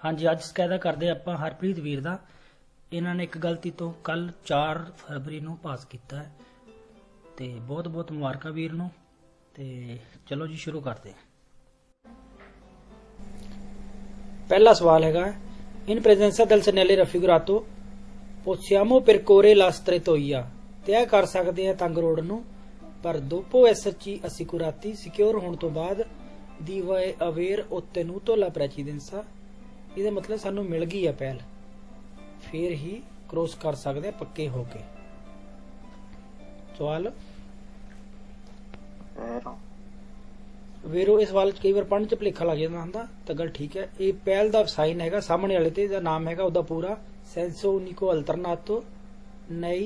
ਹਾਂਜੀ, ਅੱਜ ਸਕੈਦਾ ਕਰਦੇ ਆਪਾਂ ਹਰਪ੍ਰੀਤ ਵੀਰ ਦਾ। ਇਹਨਾਂ ਨੇ ਇੱਕ ਗਲਤੀ ਤੋਂ ਕੱਲ 4 ਫਰਵਰੀ ਨੂੰ ਪਾਸ ਕੀਤਾ ਹੈ ਤੇ ਬਹੁਤ ਬਹੁਤ ਮੁਬਾਰਕਾਂ ਵੀਰ ਨੂੰ। ਤੇ ਚਲੋ ਜੀ ਸ਼ੁਰੂ ਕਰਦੇ ਹਾਂ। ਪਹਿਲਾ ਸਵਾਲ ਹੈਗਾ, ਇਨ ਪ੍ਰੈਜ਼ੈਂਸਾ del segnale raffigurato possiamo percorrere la strettoia, ਤੈਅ ਕਰ ਸਕਦੇ ਆ ਤੰਗ ਰੋਡ ਨੂੰ, ਪਰ dopo esserci assicurati, ਸਿਕਿਉਰ ਹੋਣ ਤੋਂ ਬਾਅਦ di aver ottenuto la precedenza, ਇਹਦਾ ਮਤਲਬ ਸਾਨੂੰ ਮਿਲ ਗਈ ਆ ਪਹਿਲ, ਫੇਰ ਹੀ ਕ੍ਰੋਸ ਕਰ ਸਕਦੇ ਆ ਪੱਕੇ ਹੋ ਕੇ। ਸਵਾਲ ਵੇਰੋ, ਇਸ ਸਵਾਲ ਚ ਕਈ ਵਾਰ ਪੜ੍ਹਨ ਚ ਭੁਲੇਖਾ ਲੱਗ ਜਾਂਦਾ ਹੁੰਦਾ, ਤਾਂ ਗੱਲ ਠੀਕ ਹੈ। ਇਹ ਪਹਿਲ ਦਾ ਸਾਈਨ ਹੈਗਾ ਸਾਹਮਣੇ ਵਾਲੇ ਤੇ, ਇਹਦਾ ਨਾਮ ਹੈਗਾ ਉਹਦਾ ਪੂਰਾ senso unico alternato nei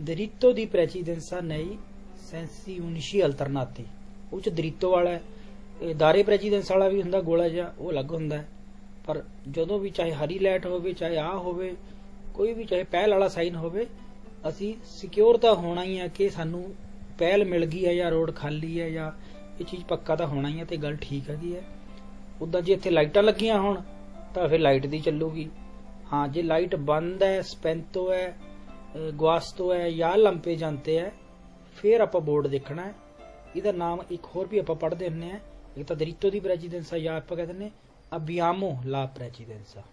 diritto di precedenza nei sensi unici alternati। ਉਹ ਚ ਦਰਿਤੋ ਵਾਲਾ ਹੈ, ਦਾਰੇ ਪ੍ਰੈਸੀਡੈਂਸ ਵਾਲਾ ਵੀ ਹੁੰਦਾ ਗੋਲਾ ਜਿਹਾ, ਉਹ ਅਲੱਗ ਹੁੰਦਾ ਹੈ। ਪਰ ਜਦੋਂ ਵੀ ਚਾਹੇ ਹਰੀ ਲਾਈਟ ਹੋਵੇ, ਚਾਹੇ ਆ ਹੋਵੇ, ਕੋਈ ਵੀ ਚਾਹੇ ਪਹਿਲ ਵਾਲਾ ਸਾਈਨ ਹੋਵੇ, ਅਸੀਂ ਸਿਕਿਉਰ ਤਾਂ ਹੋਣਾ ਹੀ ਹੈ ਕਿ ਸਾਨੂੰ ਪਹਿਲ ਮਿਲ ਗਈ ਹੈ ਜਾਂ ਰੋਡ ਖਾਲੀ ਹੈ, ਜਾਂ ਇਹ ਚੀਜ਼ ਪੱਕਾ ਤਾਂ ਹੋਣਾ ਹੀ ਹੈ। ਤੇ ਗੱਲ ਠੀਕ ਹੈਗੀ ਹੈ। ਉੱਦਾਂ ਜੇ ਇੱਥੇ ਲਾਈਟਾਂ ਲੱਗੀਆਂ ਹੋਣ ਤਾਂ ਫਿਰ ਲਾਈਟ ਦੀ ਚੱਲੂਗੀ। ਹਾਂ, ਜੇ ਲਾਈਟ ਬੰਦ ਹੈ, ਸਪੈਂਤੋ ਹੈ, ਗੁਆਸਤੋ ਹੈ ਜਾਂ ਲੰਪੇ ਜਾਂਦੇ ਹੈ, ਫਿਰ ਆਪਾਂ ਬੋਰਡ ਦੇਖਣਾ ਹੈ। ਇਹਦਾ ਨਾਮ ਇੱਕ ਹੋਰ ਵੀ ਆਪਾਂ ਪੜ੍ਹਦੇ ਹੁੰਦੇ ਹਾਂ, ਇੱਕ ਤਾਂ ਦਰਿਤੋ ਦੀ ਪ੍ਰੈਸੀਡੈਂਸਾ ਜਾਂ ਆਪਾਂ ਕਹਿੰਦੇ ਨੇ ਅਬਿਆਮੋ ਲਾ ਪ੍ਰੈਸੀਡੈਂਸਾ।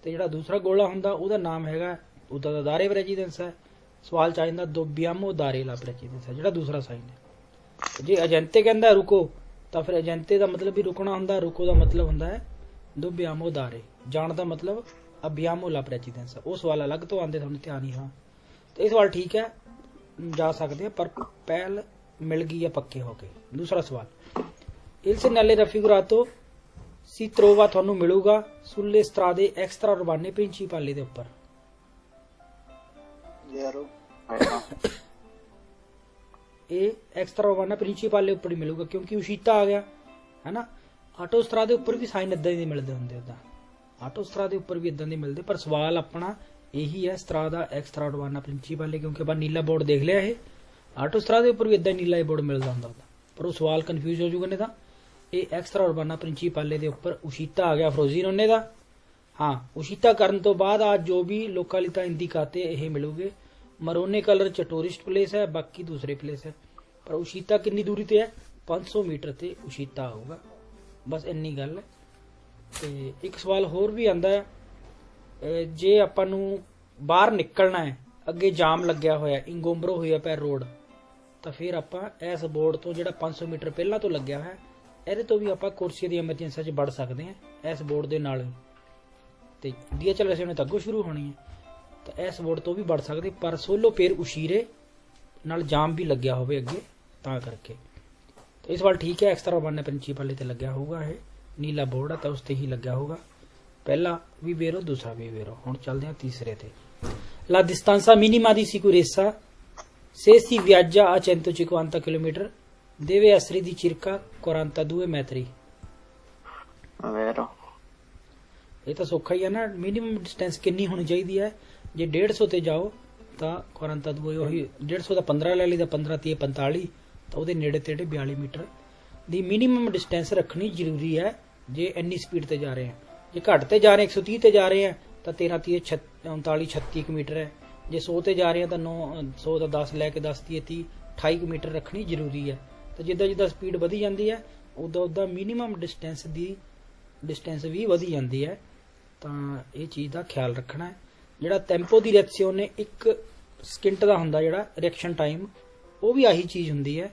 ਤੇ ਜਿਹੜਾ ਦੂਸਰਾ ਗੋਲਾ ਹੁੰਦਾ ਉਹਦਾ ਨਾਮ ਹੈਗਾ, ਉਹਦਾ ਤਾਂ ਦਾਰੇ ਪ੍ਰੈਸੀਡੈਂਸਾ ਹੈ। ਸਵਾਲ ਚ ਆ ਜਾਂਦਾ ਦੋਬਿਆਮੋ ਦਾਰੇ ਲਾ ਪ੍ਰੈਸੀਡੈਂਸਾ, ਜਿਹੜਾ ਦੂਸਰਾ ਸਾਈਨ ਹੈ। ਜੇ ਏਜੰਤੇ ਕਹਿੰਦਾ ਰੁਕੋ, ਤਾਂ ਫਿਰ ਏਜੰਤੇ ਦਾ ਮਤਲਬ ਵੀ ਰੁਕਣਾ ਹੁੰਦਾ, ਰੁਕੋ ਦਾ ਮਤਲਬ ਹੁੰਦਾ ਹੈ ਦੋਬਿਆਮੋ ਦਾਰੇ, ਜਾਣ ਦਾ ਮਤਲਬ ਅਬਿਆਮੋ ਲਾ ਪ੍ਰੈਸੀਡੈਂਸਾ। ਉਹ ਸਵਾਲ ਅਲੱਗ ਤੋਂ ਆਉਂਦੇ, ਤੁਹਾਨੂੰ ਧਿਆਨ ਹੀ। ਹਾਂ, ਤੇ ਇਹ ਸਵਾਲ ਠੀਕ ਹੈ, ਜਾ ਸਕਦੇ ਆ, ਪਰ ਪਹਿਲ ਮਿਲ ਗਈ ਹੈ ਪੱਕੇ ਹੋ ਕੇ। ਦੂਸਰਾ ਸਵਾਲ, il segnale raffigurato si trova, ਤੁਹਾਨੂੰ ਮਿਲੂਗਾ sulle strade extra urbane principali ਦੇ ਉੱਪਰ। ਇਹ ਐਕਸਟਰਾ ਉਰਬਾਨਾ ਪ੍ਰਿੰਸੀਪਲ ਦੇ ਉੱਪਰ ਹੀ ਮਿਲੂਗਾ, ਕਿਉਂਕਿ ਉਸ਼ੀਤਾ ਆ ਗਿਆ ਹੈ ਨਾ। ਆਟੋ ਸਟਰਾ ਦੇ ਉੱਪਰ ਵੀ ਸਾਈਨ ਇਦਾਂ ਦੇ ਮਿਲਦੇ ਹੁੰਦੇ, ਉਦਾਂ ਆਟੋ ਸਟਰਾ ਦੇ ਉੱਪਰ ਵੀ ਇਦਾਂ ਦੇ ਮਿਲਦੇ, ਪਰ ਸਵਾਲ ਆਪਣਾ ਇਹੀ ਹੈ ਸਟਰਾ ਦਾ ਐਕਸਟਰਾ ਉਰਬਾਨਾ ਪ੍ਰਿੰਸੀਪਲ, ਕਿਉਂਕਿ ਆਪਾਂ ਨੀਲਾ ਬੋਰਡ ਦੇਖ ਲਿਆ। ਇਹ ਆਟੋ ਸਟਰਾ ਦੇ ਉੱਪਰ ਵੀ ਇਦਾਂ ਨੀਲਾ ਬੋਰਡ ਮਿਲਦਾ ਹੁੰਦਾ, ਪਰ ਉਹ ਸਵਾਲ ਕਨਫਿਊਜ਼ ਹੋ ਜੂਗਾ ਨੇ। ਤਾਂ ਇਹ ਐਕਸਟਰਾ ਉਰਬਾਨਾ ਪ੍ਰਿੰਸੀਪਲ ਦੇ ਉੱਪਰ ਉਸ਼ੀਤਾ ਆ ਗਿਆ ਫਰੋਜ਼ੀਨੋਨੇ ਦਾ। ਹਾਂ, ਉਸ਼ੀਤਾ ਕਰਨ ਤੋਂ ਬਾਅਦ ਆ ਜੋ ਵੀ ਲੋਕਾਲਿਤਾ ਇੰਡੀਕਾਤੇ ਇਹ ਮਿਲੂਗੇ। ਮਰੋਨੇ ਕਲਰ ਚ ਟੂਰਿਸਟ ਪਲੇਸ ਹੈ, ਬਾਕੀ ਦੂਸਰੇ ਪਲੇਸ ਹੈ। ਪਰ ਉਸ਼ੀਤਾ ਕਿੰਨੀ ਦੂਰੀ ਤੇ ਹੈ? 500 ਮੀਟਰ ਤੇ ਉਸ਼ੀਤਾ ਆਊਗਾ। ਬਸ ਇੰਨੀ ਗੱਲ ਹੈ। ਤੇ ਇੱਕ ਸਵਾਲ ਹੋਰ ਵੀ ਆਂਦਾ ਹੈ, ਜੇ ਆਪਾਂ ਨੂੰ ਬਾਹਰ ਨਿਕਲਣਾ ਹੈ, ਅੱਗੇ ਜਾਮ ਲੱਗਿਆ ਹੋਇਆ, ਇੰਗੋਮਬਰੋ ਹੋਇਆ ਪਿਆ ਰੋਡ, ਤਾਂ ਫਿਰ ਆਪਾਂ ਇਸ ਬੋਰਡ ਤੋਂ ਜਿਹੜਾ 500 ਮੀਟਰ ਪਹਿਲਾਂ ਤੋਂ ਲੱਗਿਆ ਹੋਇਆ, ਇਹਦੇ ਤੋਂ ਵੀ ਆਪਾਂ ਕੋਰਸੀਆ ਦੀ ਐਮਰਜੈਂਸੀ 'ਚ ਵੜ ਸਕਦੇ ਹਾਂ ਇਸ ਬੋਰਡ ਦੇ ਨਾਲ। ਤੇ DHL ਵੈਸੇ ਉਹਨੇ ਤਾਂ ਅੱਗੋਂ ਸ਼ੁਰੂ ਹੋਣੀ ਹੈ, ਤਾਂ ਇਸ ਬੋਰਡ ਤੋਂ ਵੀ ਵੜ ਸਕਦੇ, ਪਰ ਸੋਲੋ ਪੇਰ ਉਸ਼ੀਰੇ ਨਾਲ ਜਾਮ ਵੀ ਲੱਗਿਆ ਹੋਵੇ ਅੱਗੇ, ਤਾਂ ਕਰਕੇ। ਤੇ ਇਸ ਵਾਰ ਠੀਕ ਹੈ, ਐਕਸਟਰਾ ਉਰਬਾਨਾ ਪ੍ਰਿੰਸੀਪਲ ਤੇ ਲੱਗਿਆ ਹੋਊਗਾ। ਇਹ ਨੀਲਾ ਬੋਰਡ ਹੈ ਤਾਂ ਉਸ ਤੇ ਹੀ ਲੱਗਿਆ ਹੋਊਗਾ। ਪਹਿਲਾ ਵੀ ਵੇਰੋ, ਦੂਸਰਾ ਵੀ ਵੇਰੋ। ਹੁਣ ਚੱਲਦੇ ਹਾਂ ਤੀਸਰੇ ਤੇ। La distanza minima di sicurezza se si viaggia a 150 km deve essere di circa 42 metri। Vero। ਇਹ ਤਾਂ ਸੌਖਾ ਹੀ ਹੈ ਨਾ। ਮਿਨੀਮਮ ਡਿਸਟੈਂਸ ਕਿੰਨੀ ਹੋਣੀ ਚਾਹੀਦੀ ਹੈ? ਜੇ 150 ਤੇ ਜਾਓ ਤਾਂ 42, ਉਹੀ 150 ਦਾ 15 ਲੈ ਲਈ, ਤਾਂ 15 30 45, ਤਾਂ ਉਹਦੇ ਨੇੜੇ ਤੇੜੇ 42 ਮੀਟਰ ਦੀ ਮਿਨੀਮਮ ਡਿਸਟੈਂਸ ਰੱਖਣੀ ਜ਼ਰੂਰੀ ਹੈ ਜੇ ਇੰਨੀ ਸਪੀਡ ਤੇ ਜਾ ਰਹੇ ਹਾਂ। ਜੇ ਘੱਟ ਤੇ ਜਾ ਰਹੇ 130 ਤੇ ਜਾ ਰਹੇ ਹਾਂ ਤਾਂ 13 30 39 36 ਮੀਟਰ ਹੈ। ਜੇ 100 ਤੇ ਜਾ ਰਹੇ ਹਾਂ ਤਾਂ 100 ਦਾ 10 ਲੈ ਕੇ 10 30 30 28 ਮੀਟਰ ਰੱਖਣੀ ਜ਼ਰੂਰੀ ਹੈ। ਤਾਂ ਜਿੱਦਾਂ ਜਿੱਦਾਂ ਸਪੀਡ ਵਧੀ ਜਾਂਦੀ ਹੈ, ਉੱਦਾਂ ਉੱਦਾਂ ਮਿਨੀਮਮ ਡਿਸਟੈਂਸ ਵੀ ਵਧੀ ਜਾਂਦੀ ਹੈ। ਤਾਂ ਇਹ ਚੀਜ਼ ਦਾ ਖਿਆਲ ਰੱਖਣਾ ਹੈ। ਜਿਹੜਾ ਟੈਂਪੋ ਦੀ ਰਿਐਕਸੀਓਨੇ 1 ਸਕਿੰਟ ਦਾ ਹੁੰਦਾ, ਜਿਹੜਾ ਰਿਐਕਸ਼ਨ ਟਾਈਮ, ਉਹ ਵੀ ਆਹੀ ਚੀਜ਼ ਹੁੰਦੀ ਹੈ।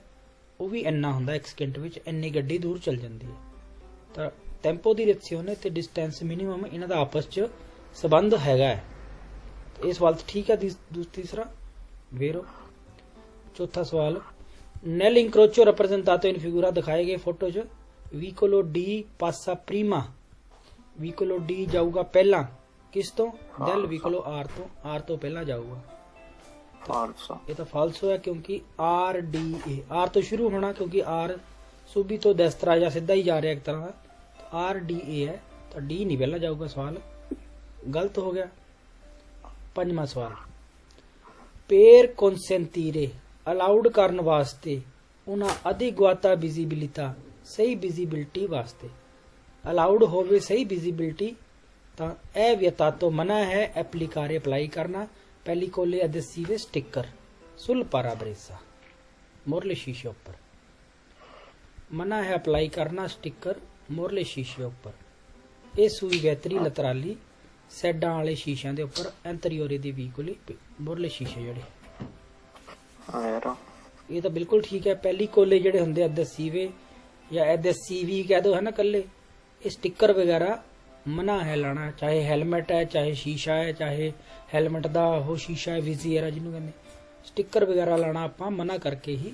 ਉਹ ਵੀ ਇੰਨਾ ਹੁੰਦਾ, 1 ਸਕਿੰਟ ਵਿੱਚ ਇੰਨੀ ਗੱਡੀ ਦੂਰ ਚੱਲ ਜਾਂਦੀ ਹੈ। ਤਾਂ ਟੈਂਪੋ ਦੀ ਰਿਐਕਸੀਓਨੇ ਤੇ ਡਿਸਟੈਂਸ ਮਿਨੀਮਮ, ਇਹਨਾਂ ਦਾ ਆਪਸ 'ਚ ਸੰਬੰਧ ਹੈਗਾ ਹੈ। ਇਹ ਸਵਾਲ ਠੀਕ ਹੈ। ਤੀਸਰਾ ਵੇਰੋ। ਚੌਥਾ ਸਵਾਲ, ਨੈਲ ਇੰਕਰੋਚੋ ਰਿਪਰੈਜ਼ੈਂਟਾਤੋ ਇਨ ਫਿਗੂਰਾ, ਦਿਖਾਏ ਗਏ ਫੋਟੋ 'ਚ ਵੀਕੋਲੋ ਡੀ ਪਾਸਾ ਪ੍ਰੀਮਾ। ਵੀਕੋਲੋ ਡੀ ਜਾਊਗਾ ਪਹਿਲਾਂ ਕਿਸ ਤੋਂ? ਡੈਲ ਵੀਕੋਲੋ ਆਰ ਤੋਂ, ਆਰ ਤੋਂ ਪਹਿਲਾਂ ਜਾਊਗਾ। ਇਹ ਤਾਂ ਫਾਲਸੋ ਹੈ, ਕਿਉਂਕਿ RDA, ਆਰ ਤੋਂ ਸ਼ੁਰੂ ਹੋਣਾ, ਕਿਉਂਕਿ ਆਰ ਸੂਬੀ ਤੋਂ ਦਸਤਰਾ ਜਾਂ ਸਿੱਧਾ ਹੀ ਜਾ ਰਿਹਾ ਇੱਕ ਤਰ੍ਹਾਂ ਦਾ। RDA ਹੈ ਤਾਂ ਡੀ ਨਹੀਂ ਪਹਿਲਾਂ ਜਾਊਗਾ। ਸਵਾਲ ਗਲਤ ਹੋ ਗਿਆ। ਪੰਜਵਾਂ ਸਵਾਲ, ਪੇਰ ਕੌਨਸੈਂਟੀਰੇ, ਅਲਾਉਡ ਕਰਨ ਵਾਸਤੇ ਉਹਨਾਂ ਅਧਿਗਵਾਤਾ ਵਿਜ਼ਿਬਿਲਿਟਾ, ਸਹੀ ਵਿਜ਼ਿਬਿਲਿਟੀ ਵਾਸਤੇ। ਅਲਾਉਡ ਹੋਵੇ ਸਹੀ ਵਿਜ਼ਿਬਿਲਿਟੀ ਤਾਂ ਇਹ ਵਿਅਤਾਤੋ ਮਨਾ ਹੈ ਐਪਲੀਕਾਰੇ ਅਪਲਾਈ ਕਰਨਾ pellicole adhesive sticker sul parabrezza Morley शीशे ऊपर मना है अप्लाई करना स्टिकर मोरले शीशे ऊपर ये सूई बेहतरी लतराली सैडा वाले शीशियां दे ऊपर एंतरियोरे दी वीकोली मोरले शीशे जड़े vero, ये तो बिल्कुल ठीक है pellicole जड़े होंदे adhesive या adhesive कह दो है ना कल्ले ये स्टिकर वगैरह मना है लाना चाहे हेलमेट है चाहे शीशा है चाहे हेलमेट दा हो शीशा है विजियर है जिन्हों कहते स्टिकर वगैरह लाना आप मना करके ही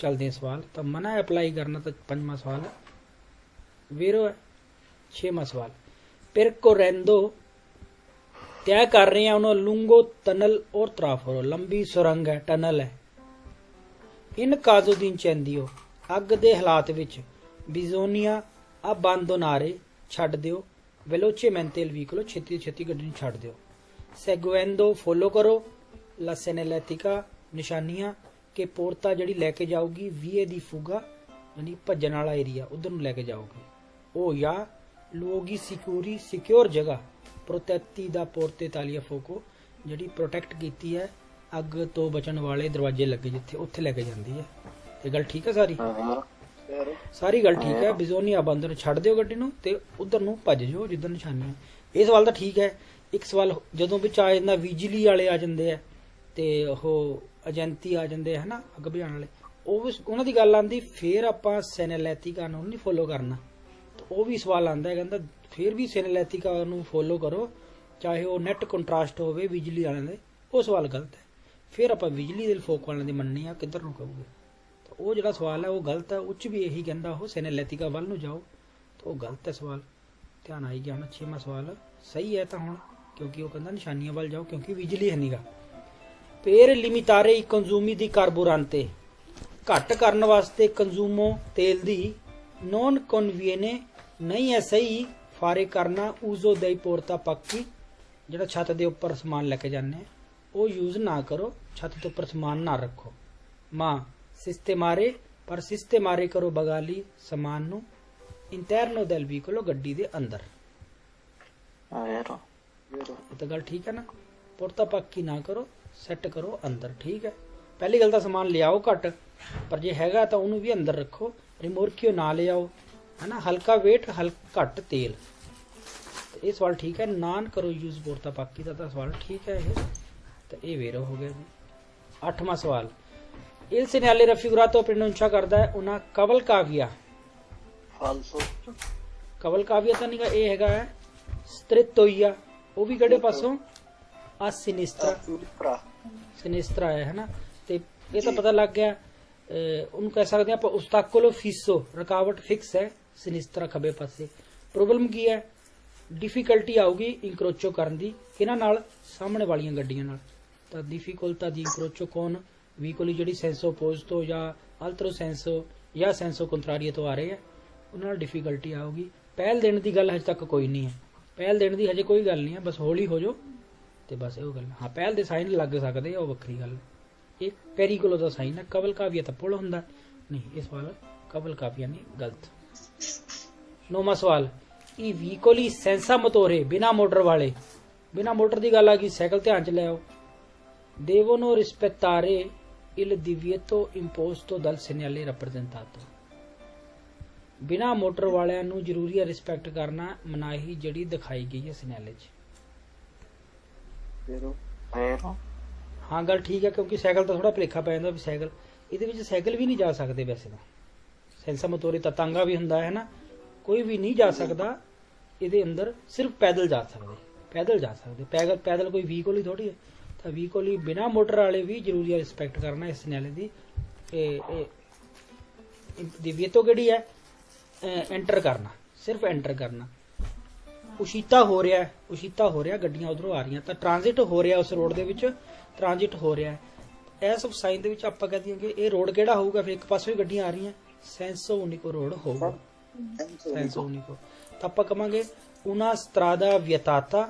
चलते हैं सवाल तो मना अप्लाई करना तो 5वां सवाल है वेरो है 6वां सवाल पिरको रेंदो तय कर रहे हैं उन्होंने लुंगो टनल और त्राफोरो लंबी सुरंग है टनल है इन काजो दिन चेंदियो अग दे हालात विच बिजोनिया अबांदोनारे छड़ दियो वेलोचे मेंटेल व्हीकलो छेती छेती गड्डी नूं छड़ दियो सेगुएंदो फॉलो करो ला सेनेलेटिका निशानियां के पोर्ता जड़ी लेके जाओगी वीए दी फुगा यानी भजन वाला एरिया उधर नूं लेके जाओगी ओ या लोगी सिक्योरी सिक्योर जगह प्रोटेक्टी दा पोर्ते तालिया फोको जड़ी प्रोटेक्ट कीती है अग तो बचन वाले दरवाजे लगे जिथे उत्थे लेके जांदी है ये गल ठीक है सारी vero, सारी गल ठीक है बिजोनिया बंदर छड़ दियो गड्डी नूं ते उधर नूं भज जाओ जिधर निशानियां ਇਹ ਸਵਾਲ ਤਾਂ ਠੀਕ ਹੈ ਇੱਕ ਸਵਾਲ ਜਦੋਂ ਵਿੱਚ ਆ ਜਾਂਦਾ ਵਿਜਲੀ ਵਾਲੇ ਆ ਜਾਂਦੇ ਆ ਤੇ ਉਹ ਏਜੰਟੀ ਆ ਜਾਂਦੇ ਹੈ ਨਾ ਅੱਗ ਬੁਝਾਉਣ ਵਾਲੇ ਉਹ ਵੀ ਉਹਨਾਂ ਦੀ ਗੱਲ ਆਂਦੀ ਫੇਰ ਆਪਾਂ ਸੈਨੇਲੈਟਿਕਾ ਨੂੰ ਨਹੀਂ ਫੋਲੋ ਕਰਨਾ ਉਹ ਵੀ ਸਵਾਲ ਆਂਦਾ ਕਹਿੰਦਾ ਫੇਰ ਵੀ ਸੈਨੇਲੈਟਿਕਾ ਨੂੰ ਫੋਲੋ ਕਰੋ ਚਾਹੇ ਉਹ ਨੈਟ ਕੰਟਰਾਸਟ ਹੋਵੇ ਬਿਜਲੀ ਵਾਲਿਆਂ ਦੇ ਉਹ ਸਵਾਲ ਗਲਤ ਹੈ ਫਿਰ ਆਪਾਂ ਬਿਜਲੀ ਦੇ ਫੋਕ ਵਾਲਿਆਂ ਦੀ ਮੰਨਣੀ ਆ ਕਿੱਧਰ ਨੂੰ ਕਹੋਗੇ ਤਾਂ ਉਹ ਜਿਹੜਾ ਸਵਾਲ ਹੈ ਉਹ ਗਲਤ ਹੈ ਉੱਚ ਵੀ ਇਹੀ ਕਹਿੰਦਾ ਉਹ ਸੈਨੇਲੈਟਿਕਾ ਵੱਲ ਨੂੰ ਜਾਓ ਤਾਂ ਉਹ ਗਲਤ ਹੈ ਸਵਾਲ ध्यान आई गया हम 6वां सवाल सही है तो हूँ क्योंकि वो कहता निशानियां वाल जाओ क्योंकि बिजली है नीगा पेर लिमिटारे कंजूमी दी कार्बोरांते घट करने वास्ते कंजूमो तेल दी नॉन कन्वीने नहीं है सही फारे करना ऊजो दई पोरता पक्की ਜਿਹੜਾ छत ਦੇ ਉੱਪਰ ਸਮਾਨ ਲੈ ਕੇ ਜਾਂਦੇ ਉਹ ਯੂਜ਼ ਨਾ ਕਰੋ ਛੱਤ ਦੇ ਉੱਪਰ ਸਮਾਨ ਨਾ ਰੱਖੋ ਮਾਂ ਸਿਸਤੇ ਮਾਰੇ ਪਰ ਸਿਸਤੇ ਮਾਰੇ ਕਰੋ ਬਗਾਲੀ ਸਮਾਨ ਨੂੰ इंटरनो del veicolo गड्डी दे अंदर vero, ये तो गल ठीक है ना पुरता पक्की ना करो सैट करो अंदर ठीक है पहली गल तो समान ले आओ घट पर जे हैगा तो उन्होंने भी अंदर रखो रिमोरकियो ना ले आओ है ना हल्का वेट हल्का घट तेल तो ये सवाल ठीक है नान करो यूज पुरता पक्की का तो सवाल ठीक है ये तो ये वेरो हो गया जी 8वां सवाल इल सिग्नाले रफिगुरातो प्रोनुncia करता है उन्हें कवल काव्या falso, ਕਵਲ ਕਾਵਿਆ ਤਾਂ ਨਹੀਂਗਾ ਇਹ ਹੈਗਾ ਸਤ੍ਰਿਤੋਈਆ ਉਹ ਵੀ ਕਿਹੜੇ ਪਾਸੋਂ ਆ ਸਿਨਿਸਟਰਾ sinistra, ਸਿਨਿਸਟਰਾ ਹੈ ਨਾ ਤੇ ਇਹ ਤਾਂ ਪਤਾ ਲੱਗ ਗਿਆ ਉਹਨੂੰ ਕਹਿ ਸਕਦੇ ਆਪਾਂ ਉਸਤਾਕੋਲੋ ਫਿਸੋ ਰੁਕਾਵਟ ਫਿਕਸ ਹੈ ਸਿਨਿਸਟਰਾ ਖੱਬੇ ਪਾਸੇ ਪ੍ਰੋਬਲਮ ਕੀ ਹੈ ਡਿਫਿਕਲਟੀ ਆਊਗੀ ਇਨਕਰੋਚੋ ਕਰਨ ਦੀ ਕਿਹਨਾਂ ਨਾਲ ਸਾਹਮਣੇ ਵਾਲੀਆਂ ਗੱਡੀਆਂ ਨਾਲ ਤਾਂ ਡਿਫਿਕਲਟਾ ਦੀ ਇਨਕਰੋਚੋ ਕੌਣ ਵੀਕੋਲੀ ਜਿਹੜੀ ਸੈਂਸੋ ਪੋਜ਼ਟੋ ਜਾਂ ਅਲਟਰੋ ਸੈਂਸੋ ਜਾਂ ਸੈਂਸੋ ਕੰਟਰਾਰੀਏ ਤੋਂ ਆ ਰਹੇ ਹੈ ਉਹਨਾਂ ਨਾਲ ਡਿਫਿਕਲਟੀ ਆਊਗੀ ਪਹਿਲ ਦੇਣ ਦੀ ਗੱਲ ਹਜੇ ਤੱਕ ਕੋਈ ਨਹੀਂ ਹੈ ਪਹਿਲ ਦੇਣ ਦੀ ਹਜੇ ਕੋਈ ਗੱਲ ਨਹੀਂ ਹੈ ਬਸ ਹੌਲੀ ਹੋ ਜਾਓ ਤੇ ਬਸ ਇਹ ਗੱਲ ਹਾਂ ਪਹਿਲ ਦੇ ਸਾਈਨ ਲੱਗ ਸਕਦੇ ਆ ਉਹ ਵੱਖਰੀ ਗੱਲ ਇਹ ਪੈਰੀਕੋਲੋ ਦਾ ਸਾਈਨ ਹੈ ਕਵਲ ਕਾਵਿਆ ਤਾਂ ਪੁੱਲ ਹੁੰਦਾ ਨਹੀਂ ਇਸ ਵਾਲਾ ਕਵਲ ਕਾਵਿਆ ਨਹੀਂ ਗਲਤ 9ਵਾਂ ਸਵਾਲ ਇਹ ਵੀਕੋਲੀ ਸੈਂਸਾ ਮੋਟੋਰੇ ਬਿਨਾ ਮੋਟਰ ਵਾਲੇ ਬਿਨਾ ਮੋਟਰ ਦੀ ਗੱਲ ਆ ਗਈ ਸਾਈਕਲ ਧਿਆਨ ਚ ਲੈ ਆਓ ਦੇਵੋਨੋ ਰਿਸਪੈਟਾਰੇ il divieto imposto dal segnale rappresentato ਬਿਨਾ ਮੋਟਰ ਵਾਲਿਆਂ ਨੂੰ ਜ਼ਰੂਰੀ ਹੈ ਰਿਸਪੈਕਟ ਕਰਨਾ ਮਨਾਹੀ ਜਿਹੜੀ ਦਿਖਾਈ ਗਈ ਹੈ ਸਿਗਨਲ 'ਚ vero, vero, ਹਾਂ ਗੱਲ ਠੀਕ ਹੈ ਕਿਉਂਕਿ ਸਾਈਕਲ ਤਾਂ ਥੋੜਾ ਭਲੇਖਾ ਪੈ ਜਾਂਦਾ ਵੀ ਸਾਈਕਲ ਇਹਦੇ ਵਿੱਚ ਸਾਈਕਲ ਵੀ ਨਹੀਂ ਜਾ ਸਕਦੇ ਵੈਸੇ ਤਾਂ ਸੈਂਸਾ ਮੋਟੋਰੇ ਤਾਂ ਤਾਂਗਾ ਵੀ ਹੁੰਦਾ ਹੈ ਨਾ ਕੋਈ ਵੀ ਨਹੀਂ ਜਾ ਸਕਦਾ ਇਹਦੇ ਅੰਦਰ ਸਿਰਫ ਪੈਦਲ ਜਾ ਸਕਦੇ ਪੈਦਲ ਕੋਈ ਵਹੀਕਲ ਹੀ ਥੋੜੀ ਹੈ ਤਾਂ ਵਹੀਕਲ ਹੀ ਬਿਨਾ ਮੋਟਰ ਵਾਲੇ ਵੀ ਜ਼ਰੂਰੀ ਹੈ ਰਿਸਪੈਕਟ ਕਰਨਾ ਇਸ ਸਿਗਨਲ ਦੀ ਦਿਵੀਤੋ ਕਿਹੜੀ ਹੈ एंटर करना सिर्फ एंटर करना उशीता हो रहा गड्डियां उधरों आ रही तो ट्रांजिट हो रहा उस रोड के ट्रांजिट हो रहा है इस साइन के आप कह दिए कि ये रोड केड़ा होगा फिर एक पासों गड्डियां आ रही सेंसो उनिको रोड होगा सेंसो उनिको तो आप कहांगे उना स्त्रादा वियताता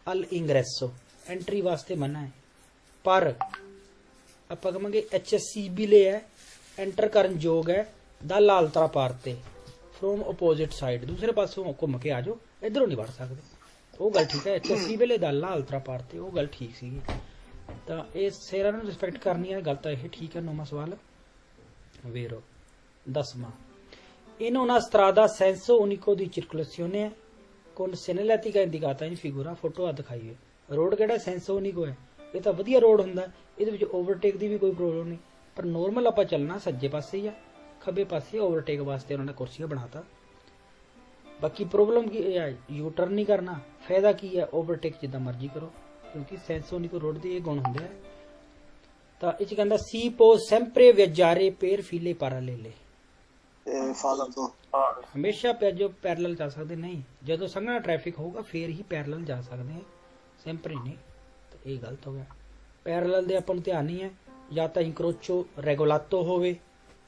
अल इंग्रेसो एंट्री वास्ते मना है पर आप कहांगे HSC भी ले है एंटर करन योग है दा लालतरा पार ते ਫਰੋਮ ਆਪੋਜ਼ਿਟ ਸਾਈਡ, ਦੂਸਰੇ ਪਾਸੋਂ ਘੁੰਮ ਕੇ ਆ ਜਾਓ, ਇਧਰੋਂ ਨਹੀਂ ਵੜ ਸਕਦੇ। ਉਹ ਗੱਲ ਠੀਕ ਹੈ। 86 ਵੇਲੇ ਦਾ ਅੱਲਾ ਅਲਤਰਾ ਪਾਰ ਤੇ ਉਹ ਗੱਲ ਠੀਕ ਸੀਗੀ। ਤਾਂ ਇਹ ਸੇਰਾਂ ਨੂੰ ਰਿਸਪੈਕਟ ਕਰਨੀ ਹੈ, ਗੱਲ ਤਾਂ ਇਹ ਠੀਕ ਹੈ। 9ਵਾਂ ਸਵਾਲ vero 10ਵਾਂ in una strada senso unico di circolazione con segnaletica indicata in figura, photo ਆ ਦਿਖਾਈ ਹੈ। ਰੋਡ ਕਿਹੜਾ ਸੈਂਸੋ ਉਨੀਕੋ ਹੈ, ਇਹ ਤਾਂ ਵਧੀਆ ਰੋਡ ਹੁੰਦਾ, ਇਹਦੇ ਵਿੱਚ ਓਵਰਟੇਕ ਦੀ ਵੀ ਕੋਈ ਪ੍ਰੋਬਲਮ ਨਹੀਂ। ਪਰ ਨੋਰਮਲ ਆਪਾਂ ਚੱਲਣਾ ਸੱਜੇ ਪਾਸੇ ਹੀ ਆ, ਖੱਬੇ ਪਾਸੇ ਓਵਰਟੇਕ ਵਾਸਤੇ ਉਹਨਾਂ ਨੇ ਕੁਰਸੀਆਂ ਬਣਾਤਾ। ਬਾਕੀ ਪ੍ਰੋਬਲਮ ਕੀ ਹੈ, ਯੂ ਟਰਨ ਨਹੀਂ ਕਰਨਾ। ਫਾਇਦਾ ਕੀ ਹੈ, ਓਵਰਟੇਕ ਜਿੱਦਾਂ ਮਰਜ਼ੀ ਕਰੋ, ਕਿਉਂਕਿ ਸੈਂਸੋ ਉਨੀਕੋ ਰੋਡ ਦੇ ਇਹ ਗੁਣ ਹੁੰਦੇ ਆ। ਤਾਂ ਇਹ ਚ ਕਹਿੰਦਾ ਸੀ ਪੋ ਸੈਂਪਰੇ ਵਿਆਜਾਰੇ ਪੇਰ ਫੀਲੇ ਪਾਰਾਲੇਲੇ, falso, ਹਮੇਸ਼ਾ ਜੋ ਪੈਰਲਲ ਜਾ ਸਕਦੇ ਨਹੀਂ, ਜਦੋਂ ਸੰਘਣਾ ਟ੍ਰੈਫਿਕ ਹੋਊਗਾ ਫੇਰ ਹੀ ਪੈਰਲਲ ਜਾ ਸਕਦੇ ਆ, ਸੈਂਪਰੇ ਨਹੀਂ। ਤਾਂ ਇਹ ਗਲਤ ਹੋ ਗਿਆ। ਪੈਰਲਲ ਦੇ ਆਪਾਂ ਨੂੰ ਧਿਆਨ ਨਹੀਂ ਹੈ, ਜਾਂ ਤਾਂ ਇੰਕਰੋਚੋ ਰੈਗੂਲਾਤੋ ਹੋਵੇ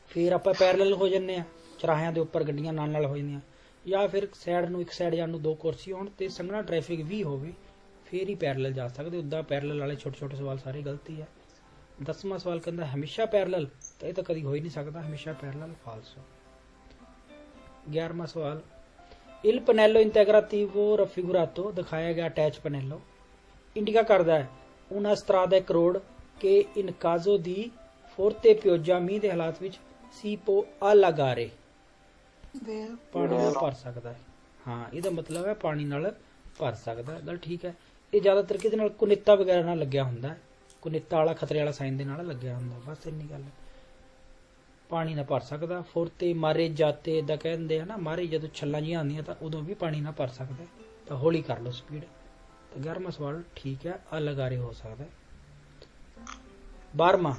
ਫੇਰ ਆਪਾਂ ਪੈਰਲਲ ਹੋ ਜੰਨੇ ਆ, ਚਰਾਹਿਆਂ ਦੇ ਉੱਪਰ ਗੱਡੀਆਂ ਨਾਲ ਹੋ ਜਾਂਦੀਆਂ, ਜਾਂ ਫਿਰ ਸਾਈਡ ਨੂੰ ਇੱਕ ਸਾਈਡ ਜਾਣ ਨੂੰ ਦੋ ਕੁਰਸੀ ਹੋਣ ਤੇ ਸੰਘਣਾ ਟ੍ਰੈਫਿਕ ਵੀ ਹੋਵੇ ਫੇਰ ਹੀ ਪੈਰਲਲ ਜਾ ਸਕਦੇ। ਉੱਦਾਂ ਪੈਰਲਲ ਵਾਲੇ ਛੋਟੇ ਛੋਟੇ ਸਵਾਲ ਸਾਰੇ ਗਲਤੀ ਹੈ। 10ਵਾਂ ਸਵਾਲ ਕਹਿੰਦਾ ਹਮੇਸ਼ਾ ਪੈਰਲਲ, ਤਾਂ ਇਹ ਤਾਂ ਕਦੀ ਹੋ ਹੀ ਨਹੀਂ ਸਕਦਾ, ਹਮੇਸ਼ਾ ਪੈਰਲਲ ਫਾਲਸੋ। 11ਵਾਂ ਸਵਾਲ ਇਲ ਪਨੈਲੋ ਇੰਟੈਗਰਾਟਿਵੋ ਰਫਿਗੁਰਾਤੋ, ਦਿਖਾਇਆ ਗਿਆ ਅਟੈਚ ਪਨੈਲੋ ਇੰਡੀਕਾ ਕਰਦਾ ਹੈ una strada ਇੱਕ ਰੋਡ ਕਿ ਇਨ ਕਾਜ਼ੋ ਦੀ ਫੋਰਤੇ ਪਿਓਜਾ, ਮੀਂਹ ਦੇ ਹਾਲਾਤ ਵਿੱਚ ਸੀ ਪੋ ਅਲਾਗਾਰੇ, vero, ਪਾਣੀ ਨਾਲ ਭਰ ਸਕਦਾ ਹੈ। ਹਾਂ, ਇਹਦਾ ਮਤਲਬ ਹੈ ਪਾਣੀ ਨਾਲ ਭਰ ਸਕਦਾ ਹੈ, ਗੱਲ ਠੀਕ ਹੈ। ਇਹ ਜ਼ਿਆਦਾਤਰ ਕਿਹਦੇ ਨਾਲ, ਕੁਨਿੱਤਾ ਵਗੈਰਾ ਨਾਲ ਲੱਗਿਆ ਹੁੰਦਾ ਹੈ, ਕੁਨਿੱਤਾ ਵਾਲਾ ਖਤਰੇ ਵਾਲਾ ਸਾਈਨ ਦੇ ਨਾਲ ਲੱਗਿਆ ਹੁੰਦਾ, ਬਸ ਇੰਨੀ ਗੱਲ ਹੈ। ਪਾਣੀ ਨਾਲ ਭਰ ਸਕਦਾ। ਫੁਰਤੇ ਮਾਰੇ ਜਾਤੇ ਦਾ ਕਹਿੰਦੇ ਆ ਨਾ, ਮਾਰੇ ਜਦੋਂ ਛੱਲਾਂ ਜਿਹੀਆਂ ਆਉਂਦੀਆਂ ਤਾਂ ਉਦੋਂ ਵੀ ਪਾਣੀ ਨਾਲ ਭਰ ਸਕਦਾ, ਤਾਂ ਹੌਲੀ ਕਰ ਲਓ ਸਪੀਡ। ਤਾਂ 11ਵਾਂ ਸਵਾਲ ਠੀਕ ਹੈ, ਅਲਗਾਰੇ ਹੋ ਸਕਦਾ। 12ਵਾਂ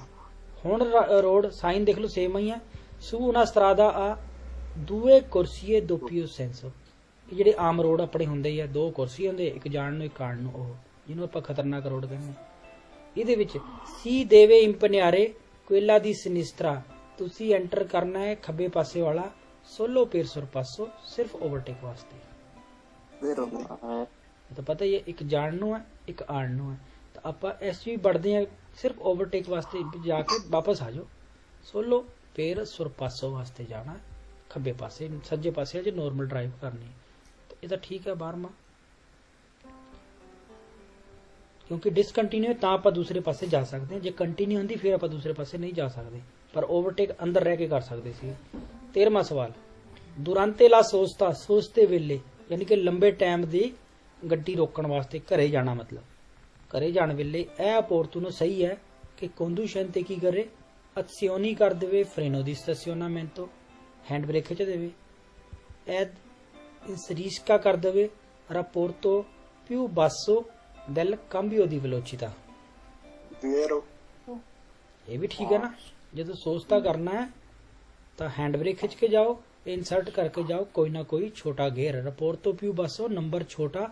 ਹੁਣ ਰੋਡ ਸਾਈਨ ਦੇਖ ਲਓ ਸੇਮ ਹੀ ਹੈ, ਸੂ una strada ਆ ਦੂਏ ਕੁਰਸੀਏ ਦੋਪੀਓ ਸੈਂਸੋ, ਇਹ ਜਿਹੜੇ ਆਮ ਰੋਡ ਆਪਣੇ ਹੁੰਦੇ ਆ, ਦੋ ਕੁਰਸੀ ਹੁੰਦੇ, ਇੱਕ ਜਾਣ ਨੂੰ ਇੱਕ ਆਉਣ ਨੂੰ, ਉਹ ਜਿਹਨੂੰ ਆਪਾਂ ਖਤਰਨਾਕ ਰੋਡ ਕਹਿੰਦੇ। ਇਹਦੇ ਵਿੱਚ ਸੀ ਦੇਵੇ ਇੰਪਨਿਆਰੇ ਕੋਇਲਾ ਦੀ ਸਿਨਿਸਤਰਾ, ਤੁਸੀਂ ਐਂਟਰ ਕਰਨਾ ਹੈ ਖੱਬੇ ਪਾਸੇ ਵਾਲਾ ਸੋਲੋ ਪੇਰ ਸੁਰਪਾਸੋ, ਸਿਰਫ ਓਵਰਟੇਕ ਵਾਸਤੇ। vero, ਇਹ ਤਾਂ ਪਤਾ ਹੀ ਹੈ, ਇੱਕ ਜਾਣ ਨੂੰ ਹੈ ਇੱਕ ਆਉਣ ਨੂੰ ਹੈ, ਤਾਂ ਆਪਾਂ ਇਸ ਵੀ ਵੜਦੇ ਹਾਂ ਸਿਰਫ ਓਵਰਟੇਕ ਵਾਸਤੇ, ਜਾ ਕੇ ਵਾਪਸ ਆ ਜਾਓ। ਸੋਲੋ ਪੇਰ ਸੁਰਪਾਸੋ ਵਾਸਤੇ ਜਾਣਾ ਖੱਬੇ ਪਾਸੇ, ਸੱਜੇ ਪਾਸੇ ਜੇ ਨੋਰਮਲ ਡਰਾਈਵ ਕਰਨੀ, ਤਾਂ ਇਹ ਤਾਂ ਠੀਕ ਹੈ। 12ਵਾਂ ਕਿਉਂਕਿ ਡਿਸਕੰਟੀਨਿਊ ਤਾਂ ਆਪਾਂ ਦੂਸਰੇ ਪਾਸੇ ਜਾ ਸਕਦੇ ਹਾਂ, ਜੇ ਕੰਟੀਨਿਊ ਹੁੰਦੀ ਫਿਰ ਆਪਾਂ ਦੂਸਰੇ ਪਾਸੇ ਨਹੀਂ ਜਾ ਸਕਦੇ, ਪਰ ਓਵਰਟੇਕ ਅੰਦਰ ਰਹਿ ਕੇ ਕਰ ਸਕਦੇ ਸੀ। 13ਵਾਂ ਸਵਾਲ ਦੁਰਾਂਤੇ ਲਾ ਸੋਚਤਾ, ਸੋਚਤੇ ਵੇਲੇ ਯਾਨੀ ਕਿ ਲੰਬੇ ਟਾਈਮ ਦੀ ਗੱਡੀ ਰੋਕਣ ਵਾਸਤੇ ਘਰੇ ਜਾਣਾ, ਮਤਲਬ ਘਰੇ ਜਾਣ ਵੇਲੇ ਇਹ ਆਪੋਰਤੂਨੋ ਸਹੀ ਹੈ ਕਿ ਕੰਡੂਸ਼ਨ ਤੇ ਕੀ ਕਰੇ, ਅਕਸੀਓਨੀ ਕਰ ਦੇਵੇ, ਫਰੇਨੋ ਦੀ ਸਟੇਸ਼ਨਮੈਂਟੋ ਹੈਂਡ ਬ੍ਰੇਕ ਖਿੱਚ ਦੇਵੇ, ਐਡ ਇੰਸਰੀਸਕਾ ਕਰ ਦੇਵੇ, ਰਾਪੋਰਟੋ ਪਿਊ Baso del cambio di velocità, vero, ਇਹ ਵੀ ਠੀਕ ਹੈ ਨਾ। ਜਦੋਂ ਸੋਚਤਾ ਕਰਨਾ ਹੈ ਤਾਂ ਹੈਂਡ ਬ੍ਰੇਕ ਖਿੱਚ ਕੇ ਜਾਓ, ਇਨਸਰਟ ਕਰਕੇ ਜਾਓ ਕੋਈ ਨਾ ਕੋਈ ਛੋਟਾ ਗੇਅਰ, ਰਪੋਰਟੋ ਪਿਊ ਬਾਸੋ ਨੰਬਰ ਛੋਟਾ,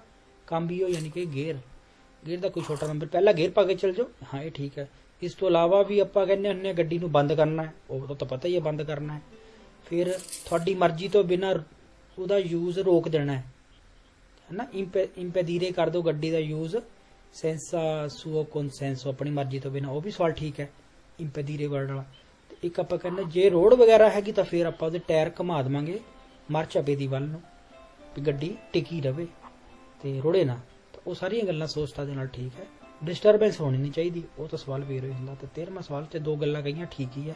ਕਾਂਬੀਓ ਯਾਨੀ ਕਿ ਗੇਅਰ ਦਾ ਕੋਈ ਛੋਟਾ ਨੰਬਰ, ਪਹਿਲਾ ਗੇਅਰ ਪਾ ਕੇ ਚੱਲ ਜਾਓ। ਹਾਂ, ਇਹ ਠੀਕ ਹੈ। ਇਸ ਤੋਂ ਇਲਾਵਾ ਵੀ ਆਪਾਂ ਕਹਿੰਦੇ ਹੁੰਦੇ ਗੱਡੀ ਨੂੰ ਬੰਦ ਕਰਨਾ ਹੈ, ਉਹ ਤਾਂ ਪਤਾ ਹੀ ਹੈ ਬੰਦ ਕਰਨਾ ਹੈ, ਫਿਰ ਤੁਹਾਡੀ ਮਰਜ਼ੀ ਤੋਂ ਬਿਨਾਂ ਉਹਦਾ ਯੂਜ਼ ਰੋਕ ਦੇਣਾ ਹੈ ਨਾ, ਇੰਪੈਡੀਰੇ ਕਰ ਦੋ ਗੱਡੀ ਦਾ ਯੂਜ਼, ਸੈਂਸਾ ਸੁਓ ਕਨਸੈਂਸੋ, ਆਪਣੀ ਮਰਜ਼ੀ ਤੋਂ ਬਿਨਾਂ, ਉਹ ਵੀ ਸਵਾਲ ਠੀਕ ਹੈ ਇੰਪੈਡੀਰੇ ਵਰਡ ਵਾਲਾ। ਤੇ ਇੱਕ ਆਪਾਂ ਕਹਿੰਦੇ ਜੇ ਰੋਡ ਵਗੈਰਾ ਹੈਗੀ ਤਾਂ ਫਿਰ ਆਪਾਂ ਉਹਦੇ ਟਾਇਰ ਘੁਮਾ ਦੇਵਾਂਗੇ ਮਰਚਾਪੇ ਦੀ ਵੱਲ ਨੂੰ, ਵੀ ਗੱਡੀ ਟਿਕੀ ਰਵੇ ਤੇ ਰੁੜੇ ਨਾ। ਤਾਂ ਉਹ ਸਾਰੀਆਂ ਗੱਲਾਂ ਸੋਚਤਾ ਦੇ ਨਾਲ ਠੀਕ ਹੈ, ਡਿਸਟਰਬੈਂਸ ਹੋਣੀ ਨਹੀਂ ਚਾਹੀਦੀ, ਉਹ ਤਾਂ ਸਵਾਲ ਵੇਰੋ ਹੀ ਹੁੰਦਾ। ਤੇ 13ਵਾਂ ਸਵਾਲ 'ਚ ਦੋ ਗੱਲਾਂ ਕਹੀਆਂ ਠੀਕ ਹੀ ਆ,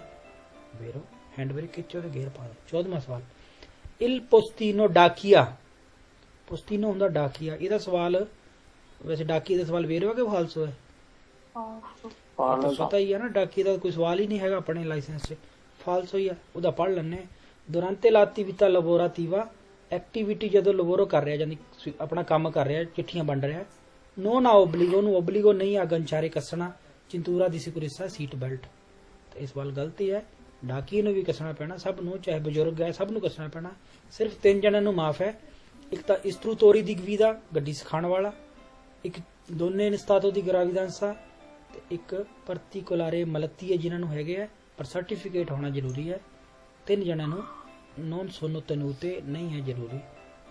ਵੇਰੋ ਹੈਂਡ ਬ੍ਰੇਕ ਖਿੱਚੋ ਤੇ ਗੇਅਰ ਪਾ ਦਿਓ। 14ਵਾਂ ਸਵਾਲ ਇਲ ਪੋਸਟੀਨੋ ਡਾਕੀਆ, ਪੁਸਤੀਨੋ ਹੁੰਦਾ ਡਾਕੀਆ, ਇਹਦਾ ਸਵਾਲ ਵੈਸੇ ਡਾਕੀਆ ਦਾ ਸਵਾਲ ਵੇਰੋ ਹੈ ਕਿ ਫਾਲਸੋ ਹੈ, falso, ਪਤਾ ਹੀ ਹੈ ਨਾ, ਡਾਕੀਆ ਦਾ ਕੋਈ ਸਵਾਲ ਹੀ ਨਹੀਂ ਹੈਗਾ ਆਪਣੇ ਲਾਇਸੈਂਸ 'ਚ, ਫਾਲਸੋ ਹੀ ਆ, ਉਹਦਾ ਪੜ੍ਹ ਲੈਣੇ। ਦੁਰਾਂਤੇ ਲਾਤੀਵਿਤਾ ਲਬੋਰਾਤੀਵਾ, ਐਕਟੀਵਿਟੀ ਜਦੋਂ ਲਬੋਰੋ ਕਰ ਰਿਹਾ ਜਾਨੀ ਆਪਣਾ ਕੰਮ ਕਰ ਰਿਹਾ, ਚਿੱਠੀਆਂ ਵੰਡ ਰਿਹਾ। ਨੋ ਨਾ ਓਬਲੀਗੋ, ਨੂੰ ਓਬਲੀਗੋ ਨਹੀਂ ਆ ਗੰਚਾਰੇ ਕੱਸਣਾ, ਚਿੰਤੂਰਾ ਦੀ ਸਿਕੁਰਿਸਾ ਸੀਟ ਬੈਲਟ, ਤੇ ਇਸ ਵਾਲ ਗਲਤੀ ਹੈ। ਡਾਕੀਏ ਨੂੰ ਵੀ ਕੱਸਣਾ ਪੈਣਾ, ਸਭ ਨੂੰ, ਚਾਹੇ ਬਜ਼ੁਰਗ ਹੈ ਸਭ ਨੂੰ ਕੱਸਣਾ ਪੈਣਾ। ਸਿਰਫ 3 ਜਣਿਆਂ ਨੂੰ ਮਾਫ ਹੈ, ਇੱਕ ਤਾਂ ਇਸਤਰੂਤੋਰੀ ਦੀ ਗਵੀਦਾ ਗੱਡੀ ਸਿਖਾਉਣ ਵਾਲਾ, ਇੱਕ ਦੋਨੇ ਨਿਸਤਾਤੋ ਦੀ ਗਰਾਵਿਦਾਂਸਾ, ਤੇ ਇੱਕ ਪਰਟੀਕੁਲਾਰੇ ਮਲੱਤੀ ਜਿਨ੍ਹਾਂ ਨੂੰ ਹੈਗੇ ਆ ਪਰ ਸਰਟੀਫਿਕੇਟ ਹੋਣਾ ਜ਼ਰੂਰੀ ਹੈ। 3 ਜਣਿਆਂ ਨੂੰ ਨੋਨ ਸੋਨੋ ਤਨੂਤੇ ਨਹੀਂ ਹੈ ਜ਼ਰੂਰੀ,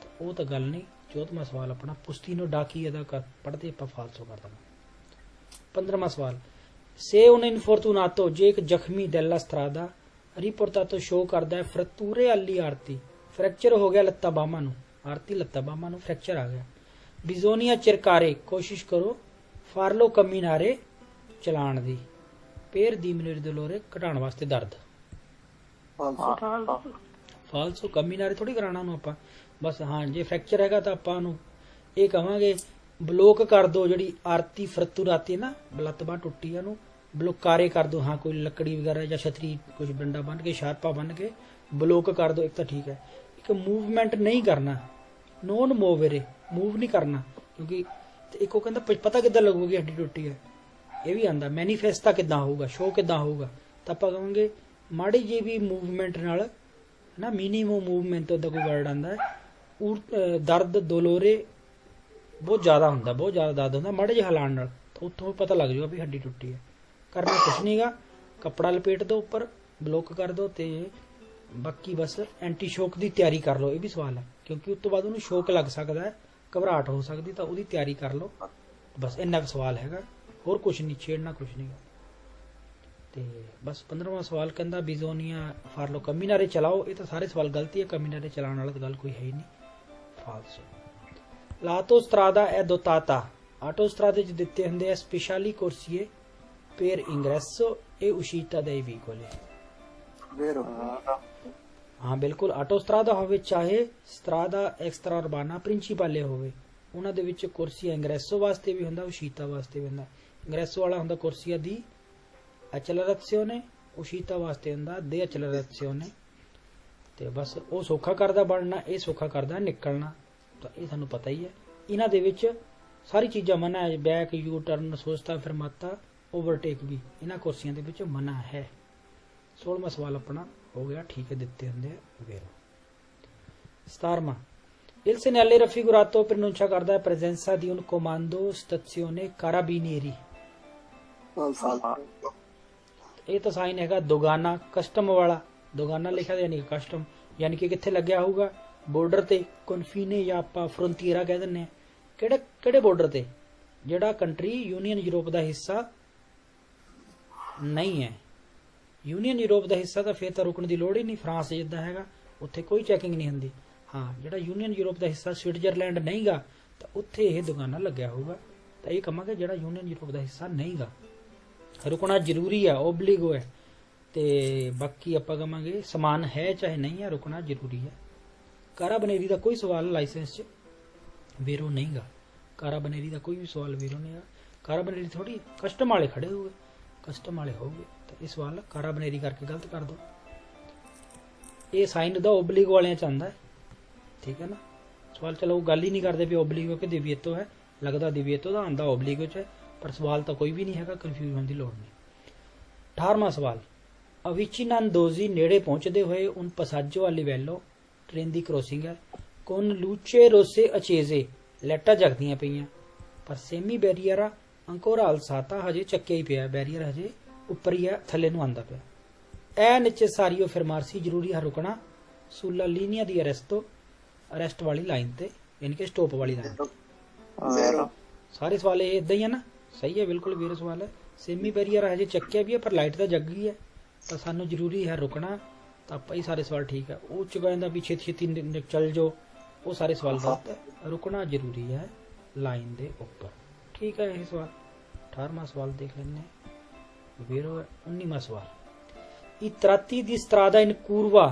ਤਾਂ ਉਹ ਤਾਂ ਗੱਲ ਨਹੀਂ। 14ਵਾਂ ਸਵਾਲ ਆਪਣਾ ਪੁਸਤੀਨੋ ਡਾਕੀਏ ਦਾ ਪੜ੍ਹਦੇ ਆਪਾਂ ਫਾਲਸੋ ਕਰ ਦੇਣਾ। 15ਵਾਂ ਸਵਾਲ ਸੇ ਉਨ ਇਨਫੋਰਟੂਨਾਤੋ, ਜੇ ਇੱਕ ਜ਼ਖਮੀ ਡੈਲਾ ਸਟਰਾਦਾ ਰਿਪੋਰਟਾਤੋ ਸ਼ੋ ਕਰਦਾ ਹੈ ਫਰਤੂਰੇ ਅੱਲੀ ਆਰਤੀ, ਫ੍ਰੈਕਚਰ ਹੋ ਗਿਆ ਲੱਤਾਂ ਬਾਹਾਂ ਨੂੰ, ਆਰਤੀ ਲੱਤਾਂ ਬਾਹਾਂ ਨੂੰ ਫ੍ਰੈਕਚਰ ਆ ਗਿਆ। ਬਿਜ਼ੋਨੀਆ ਚਿਰਕਾਰੇ, ਕੋਸ਼ਿਸ਼ ਕਰੋ ਫਾਰਲੋ ਕਮੀਨਾਰੇ ਚਲਾਉਣ ਦੀ। ਪੇਰ ਦੀਮਨੇਰ ਦਲੋਰੇ, ਘਟਾਉਣ ਵਾਸਤੇ ਦਰਦ। ਫਾਲਸੋ ਕਮੀਨਾਰੇ ਥੋੜੀ ਕਰਾਣਾ ਨੂੰ ਆਪਾਂ ਬਸ। ਹਾਂ ਜੇ ਫ੍ਰੈਕਚਰ ਹੈਗਾ ਤਾਂ ਆਪਾਂ ਨੂੰ ਇਹ ਕਵਾਂਗੇ ਬਲੋਕ ਕਰ ਦੋ, ਜਿਹੜੀ ਆਰਤੀ ਫਰਤੂਰਾਤੀ ਨਾ ਲੱਤ ਬਾਂਹ ਟੁੱਟੀ ਆ ਨੂੰ ਬਲੋਕਾਰੇ ਕਰ ਦੋ। ਹਾਂ ਕੋਈ ਲੱਕੜੀ ਵਗੈਰਾ ਜਾਂ ਛਤਰੀ ਕੁਝ ਡੰਡਾ ਬੰਨ ਕੇ ਸ਼ਾਰਪਾ ਬੰਨ ਕੇ ਬਲੋਕ ਕਰ ਦੋ, ਇੱਕ ਤਾਂ ਠੀਕ ਹੈ। ਇੱਕ ਮੂਵਮੈਂਟ ਨਹੀਂ ਕਰਨਾ, ਨੋਨ ਮੂਵਰੇ, ਮੂਵ ਨਹੀਂ ਕਰਨਾ, ਕਿਉਂਕਿ ਇੱਕ ਉਹ ਕਹਿੰਦਾ ਪਤਾ ਕਿੱਦਾਂ ਲੱਗੂਗੀ ਹੱਡੀ ਟੁੱਟੀ ਹੈ, ਇਹ ਵੀ ਆਂਦਾ। ਮੈਨੀਫੈਸਟਾ ਕਿੱਦਾਂ ਹੋਊਗਾ, ਸ਼ੋਅ ਕਿੱਦਾਂ ਹੋਊਗਾ, ਤਾਂ ਆਪਾਂ ਕਹਾਂਗੇ ਮਾੜੀ ਜਿਹੀ ਵੀ ਮੂਵਮੈਂਟ ਨਾਲ ਨਾ, ਮਿਨੀਮਮ ਮੂਵਮੈਂਟ ਦਾ ਕੋਈ ਵਰਡ ਆਂਦਾ। ਦਰਦ ਦੋਲੋਰੇ ਬਹੁਤ ਜ਼ਿਆਦਾ ਹੁੰਦਾ, ਬਹੁਤ ਜ਼ਿਆਦਾ ਦਰਦ ਹੁੰਦਾ ਮਾੜੇ ਜਿਹੇ ਹਿਲਾਉਣ ਨਾਲ, ਤਾਂ ਉੱਥੋਂ ਪਤਾ ਲੱਗ ਜਾਊਗਾ ਵੀ ਹੱਡੀ ਟੁੱਟੀ ਹੈ। ਕਰਨਾ ਕੁਛ ਨਹੀਂਗਾ, ਕੱਪੜਾ ਲਪੇਟ ਦਿਓ ਉੱਪਰ, ਬਲੋਕ ਕਰ ਦਿਓ, ਤੇ ਬਾਕੀ ਬਸ ਐਂਟੀ ਸ਼ੋਕ ਦੀ ਤਿਆਰੀ ਕਰ ਲਓ। ਇਹ ਵੀ ਸਵਾਲ ਹੈ, ਕਿਉਂਕਿ ਉਸ ਤੋਂ ਬਾਅਦ ਉਹਨੂੰ ਸ਼ੋਕ ਲੱਗ ਸਕਦਾ ਹੈ, ਘਬਰਾਹਟ ਹੋ ਸਕਦੀ, ਤਾਂ ਉਹਦੀ ਤਿਆਰੀ ਕਰ ਲਓ। ਬਸ ਇੰਨਾ ਕੁ ਸਵਾਲ ਹੈਗਾ, ਹੋਰ ਕੁਛ ਨਹੀਂ, ਛੇੜਨਾ ਕੁਛ ਨਹੀਂ। ਤੇ ਬਸ 15ਵਾਂ ਸਵਾਲ ਕਹਿੰਦਾ ਬਿਜ਼ੋਨੀਆ ਫਾਰਲੋ ਕਮੀਨਾਰੇ ਚਲਾਓ। ਇਹ ਤਾਂ ਸਾਰੇ ਸਵਾਲ ਗਲਤੀ ਹੈ, ਕਮੀਨਾਰੇ ਚਲਾਉਣ ਵਾਲਾ ਤਾਂ ਗੱਲ ਕੋਈ ਹੈ ਹੀ ਨਹੀਂ, ਫਾਲਸੋ। ਲਾਟੋਸਟਰਾਦਾ ਐ ਦੋਤਾਤਾ, ਆਟੋਸਟਰਾਦੇ ਚ ਦਿੱਤੇ ਹੁੰਦੇ ਆ specially ਕੋਰਸੀਏ per ingresso e uscita dai vicoli। Vero? ਹਾਂ ਬਿਲਕੁਲ, ਆਟੋਸਟਰਾਦਾ ਹੋਵੇ ਚਾਹੇ ਸਟਰਾਦਾ ਐਕਸਟਰਾ ਉਰਬਾਨਾ ਪ੍ਰਿੰਸੀਪਾਲੇ ਹੋਵੇ, ਉਹਨਾਂ ਦੇ ਵਿੱਚ ਕੁਰਸੀਆ ਇੰਗਰੈਸੋ ਵਾਸਤੇ ਵੀ ਹੁੰਦਾ, ਉਸ਼ੀਤਾ ਵਾਸਤੇ ਵੀ ਹੁੰਦਾ। ਇੰਗਰੈਸੋ ਵਾਲਾ ਹੁੰਦਾ ਕੁਰਸੀਆ ਦੀ ਐਚਲਰਾzione, ਉਸ਼ੀਤਾ ਵਾਸਤੇ ਹੁੰਦਾ ਦੇ ਐਚਲਰਾzione। ਤੇ ਬਸ ਉਹ ਸੌਖਾ ਕਰਦਾ ਬਣਨਾ, ਇਹ ਸੌਖਾ ਕਰਦਾ ਨਿਕਲਣਾ, ਤਾਂ ਇਹ ਤੁਹਾਨੂੰ ਪਤਾ ਹੀ ਹੈ। ਇਹਨਾਂ ਦੇ ਵਿੱਚ ਸਾਰੀ ਚੀਜ਼ਾਂ ਮਨਾ ਹੈ, ਬੈਕ, ਯੂ ਟਰਨ, ਸੋਸਤਾ, ਫਰਮਾਤਾ, ਓਵਰਟੇਕ ਵੀ ਇਹਨਾਂ ਕੁਰਸੀਆਂ ਦੇ ਵਿੱਚ ਮਨਾ ਹੈ। 16ਵਾਂ ਸਵਾਲ ਆਪਣਾ ਹੋ ਗਿਆ, ਠੀਕ ਹੈ, ਦਿੱਤੇ ਹੁੰਦੇ ਆ ਵੇਰੋ। 17ਵਾਂ il segnale raffigurato pronuncia ਕਰਦਾ ਹੈ presenza di un comando stazione carabinieri। ਇਹ ਤਾਂ ਸਾਈਨ ਹੈਗਾ ਦੁਗਾਨਾ, ਕਸਟਮ ਵਾਲਾ। ਦੁਗਾਨਾ ਲਿਖਿਆ ਯਾਨੀ ਕਿ ਕਸਟਮ, ਯਾਨੀ ਕਿ ਕਿੱਥੇ ਲੱਗਿਆ ਹੋਊਗਾ, ਬਾਰਡਰ ਤੇ, ਕਨਫੀਨੇ ਜਾਂ ਆਪਾਂ ਫਰੰਟੀਅਰਾ ਕਹਿ ਦਿੰਦੇ ਆ। ਕਿਹੜੇ ਬਾਰਡਰ ਤੇ, ਜਿਹੜਾ ਕੰਟਰੀ ਯੂਨੀਅਨ ਯੂਰਪ ਦਾ ਹਿੱਸਾ ਨਹੀਂ ਹੈ। ਯੂਨੀਅਨ ਯੂਰਪ ਦਾ ਹਿੱਸਾ ਤਾਂ ਫਿਰ ਤਾਂ ਰੁਕਣ ਦੀ ਲੋੜ ਹੀ ਨਹੀਂ, ਫਰਾਂਸ ਜਿੱਦਾਂ ਹੈਗਾ ਉੱਥੇ ਕੋਈ ਚੈਕਿੰਗ ਨਹੀਂ ਹੁੰਦੀ। ਹਾਂ ਜਿਹੜਾ ਯੂਨੀਅਨ ਯੂਰਪ ਦਾ ਹਿੱਸਾ ਸਵਿਟਜ਼ਰਲੈਂਡ ਨਹੀਂਗਾ, ਤਾਂ ਉੱਥੇ ਇਹ ਦੁਕਾਨਾਂ ਲੱਗਿਆ ਹੋਊਗਾ। ਤਾਂ ਇਹ ਕਹਾਂਗੇ ਜਿਹੜਾ ਯੂਨੀਅਨ ਯੂਰਪ ਦਾ ਹਿੱਸਾ ਨਹੀਂਗਾ, ਰੁਕਣਾ ਜ਼ਰੂਰੀ ਹੈ, ਓਬਲਿਗੋ ਹੈ। ਤੇ ਬਾਕੀ ਆਪਾਂ ਕਹਾਂਗੇ ਸਮਾਨ ਹੈ ਚਾਹੇ ਨਹੀਂ ਹੈ, ਰੁਕਣਾ ਜ਼ਰੂਰੀ ਹੈ। ਕਾਰਾਬਨੇਰੀ ਦਾ ਕੋਈ ਸਵਾਲ ਲਾਇਸੈਂਸ 'ਚ ਵੇਰੋ ਨਹੀਂਗਾ, ਕਾਰਾਬਨੇਰੀ ਦਾ ਕੋਈ ਵੀ ਸਵਾਲ ਵੇਰੋ ਨਹੀਂ ਹੈ। ਕਾਰਾਬਨੇਰੀ ਥੋੜੀ ਕਸਟਮ ਵਾਲੇ ਖੜੇ ਹੋਗੇ, ਕਸਟਮ ਵਾਲੇ ਹੋਗੇ, ਤਾਂ ਇਹ ਸਵਾਲ ਕਾਰਾਬਨੇਰੀ ਕਰਕੇ ਗਲਤ ਕਰ ਦੋ। ਇਹ ਸਾਈਨ ਦਾ ਓਬਲਿਗੋ ਵਾਲਿਆਂ 'ਚ ਆਉਂਦਾ ਹੈ, ਠੀਕ ਹੈ ਨਾ। ਸਵਾਲ ਚਲੋ ਗੱਲ ਹੀ ਨਹੀਂ ਕਰਦੇ ਵੀ ਓਬਲਿਗੋ ਕਿ ਦਿਵੀਏਤੋ ਹੈ, ਲੱਗਦਾ ਦਿਵੀਏਤੋ ਦਾ ਆਉਂਦਾ ਓਬਲਿਗੋ 'ਚ ਹੈ, ਪਰ ਸਵਾਲ ਤਾਂ ਕੋਈ ਵੀ ਨਹੀਂ ਹੈਗਾ, ਕਨਫਿਊਜ਼ ਹੋਣ ਦੀ ਲੋੜ ਨਹੀਂ। 18ਵਾਂ ਸਵਾਲ ਅਵਿਚਿਨਾਂਦੋਜ਼ੀ, ਨੇੜੇ ਪਹੁੰਚਦੇ ਹੋਏ ਉਨ ਪਸਾਜੋ ਆ ਲਿਵੈਲੋ, ਟ੍ਰੇਨ ਦੀ ਕ੍ਰੋਸਿੰਗ ਹੈ। ਕੋਨ ਲੂਚੇ ਰੋਸੇ ਅਚੇਜ਼ੇ, ਲੈਟਾਂ ਜਗਦੀਆਂ ਪਈਆਂ, ਪਰ ਸੇਮੀ ਬੈਰੀਅਰਾ ਅੰਕੋਰਾ ਅਲਸਾਤਾ, ਹਜੇ ਚੱਕਿਆ ਹੀ ਪਿਆ, ਬੈਰੀਅਰ ਹਜੇ ਉੱਪਰ ਹੀ ਹੈ, ਥੱਲੇ ਨੂੰ ਆਂਦਾ ਪਿਆ। ਐ ਨੀਚੇ ਸਾਰੀਓ ਫਰਮਾਰਸੀ, ਜ਼ਰੂਰੀ ਹੈ ਰੁਕਣਾ। ਸੁਲਾ ਲੀਨੀਆ ਦੀ ਅਰੈਸਟੋ, ਅਰੈਸਟ ਵਾਲੀ ਲਾਈਨ ਤੇ, ਯਾਨੀ ਕਿ ਸਟਾਪ ਵਾਲੀ ਲਾਈਨ। Vero? ਸਾਰੇ ਸਵਾਲ ਇਹ ਇਦਾਂ ਹੀ ਹੈ ਨਾ, ਸਹੀ ਹੈ, ਬਿਲਕੁਲ ਵੀਰ ਸਵਾਲ ਹੈ। ਸੇਮੀ ਬੈਰੀਅਰ ਹਜੇ ਚੱਕਿਆ ਵੀ ਹੈ, ਪਰ ਲਾਈਟ ਤਾਂ ਜਗ ਗਈ ਹੈ, ਤਾਂ ਸਾਨੂੰ ਜ਼ਰੂਰੀ ਹੈ ਰੁਕਣਾ। ਤਾਂ ਆਪਾਂ ਹੀ ਸਾਰੇ ਸਵਾਲ ਠੀਕ ਹੈ। ਉਹ ਚ ਕਹਿੰਦਾ ਵੀ ਛੇਤੀ ਛੇਤੀ ਚੱਲ ਜਾਓ, ਉਹ ਸਾਰੇ ਸਵਾਲ ਗਲਤ ਹੈ, ਰੁਕਣਾ ਜ਼ਰੂਰੀ ਹੈ ਲਾਈਨ ਦੇ ਉੱਪਰ, ਠੀਕ ਹੈ। ਇਹ ਸਵਾਲ 18ਵਾਂ ਸਵਾਲ ਦੇਖ ਲੈਂਦੇ ਹਾਂ ਵੀਰੋ। 19ਵਾਂ ਸਵਾਲ I tratti di strada in curva,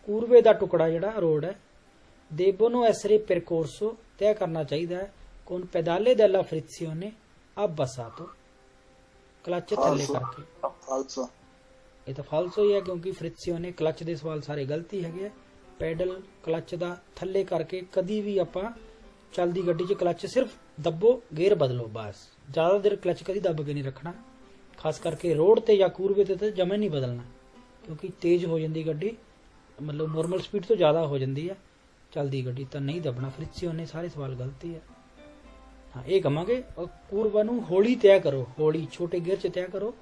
ਕੂਰਵੇ ਦਾ ਟੁਕੜਾ ਜਿਹੜਾ ਰੋਡ ਹੈ, debbono essere percorso, ਤੈਅ ਕਰਨਾ ਚਾਹੀਦਾ ਹੈ, con pedale della frizione abbassato, clutch ਥੱਲੇ ਕਰਕੇ। Falso? ਇਹ ਤਾਂ ਫਾਲਸੋ ਹੀ ਹੈ, ਕਿਉਂਕਿ ਫ੍ਰਿਕਸੀਓਨੇ ਕਲਚ ਦੇ ਸਵਾਲ ਸਾਰੇ ਗਲਤੀ ਹੈਗੇ ਆ। ਪੈਡਲ ਕਲਚ ਦਾ ਥੱਲੇ ਕਰਕੇ, ਕਦੀ ਵੀ ਆਪਾਂ ਚੱਲਦੀ ਗੱਡੀ 'ਚ ਕਲਚ ਸਿਰਫ ਦੱਬੋ, ਗੇਅਰ ਬਦਲੋ, ਬਸ। ਜ਼ਿਆਦਾ ਦੇਰ ਕਲਚ ਕਦੀ ਦੱਬ ਕੇ ਨਹੀਂ ਰੱਖਣਾ, ਖਾਸ ਕਰਕੇ ਰੋਡ ਤੇ ਜਾਂ ਕੂਰਵੇ ਤੇ ਤਾਂ ਜਮੇ ਨਹੀਂ ਬਦਲਣਾ, ਕਿਉਂਕਿ ਤੇਜ਼ ਹੋ ਜਾਂਦੀ ਗੱਡੀ, ਮਤਲਬ ਨੋਰਮਲ ਸਪੀਡ ਤੋਂ ਜ਼ਿਆਦਾ ਹੋ ਜਾਂਦੀ ਹੈ ਚੱਲਦੀ ਗੱਡੀ, ਤਾਂ ਨਹੀਂ ਦੱਬਣਾ। ਫ੍ਰਿਕਸੀਓਨੇ ਸਾਰੇ ਸਵਾਲ ਗਲਤੀ ਹੈ। ਹਾਂ ਇਹ ਕਹਾਂਗੇ ਕੂਰਵਾ ਨੂੰ ਹੌਲੀ ਤੈਅ ਕਰੋ, ਹੌਲੀ ਛੋਟੇ ਗੇਅਰ 'ਚ ਤੈਅ ਕਰੋ,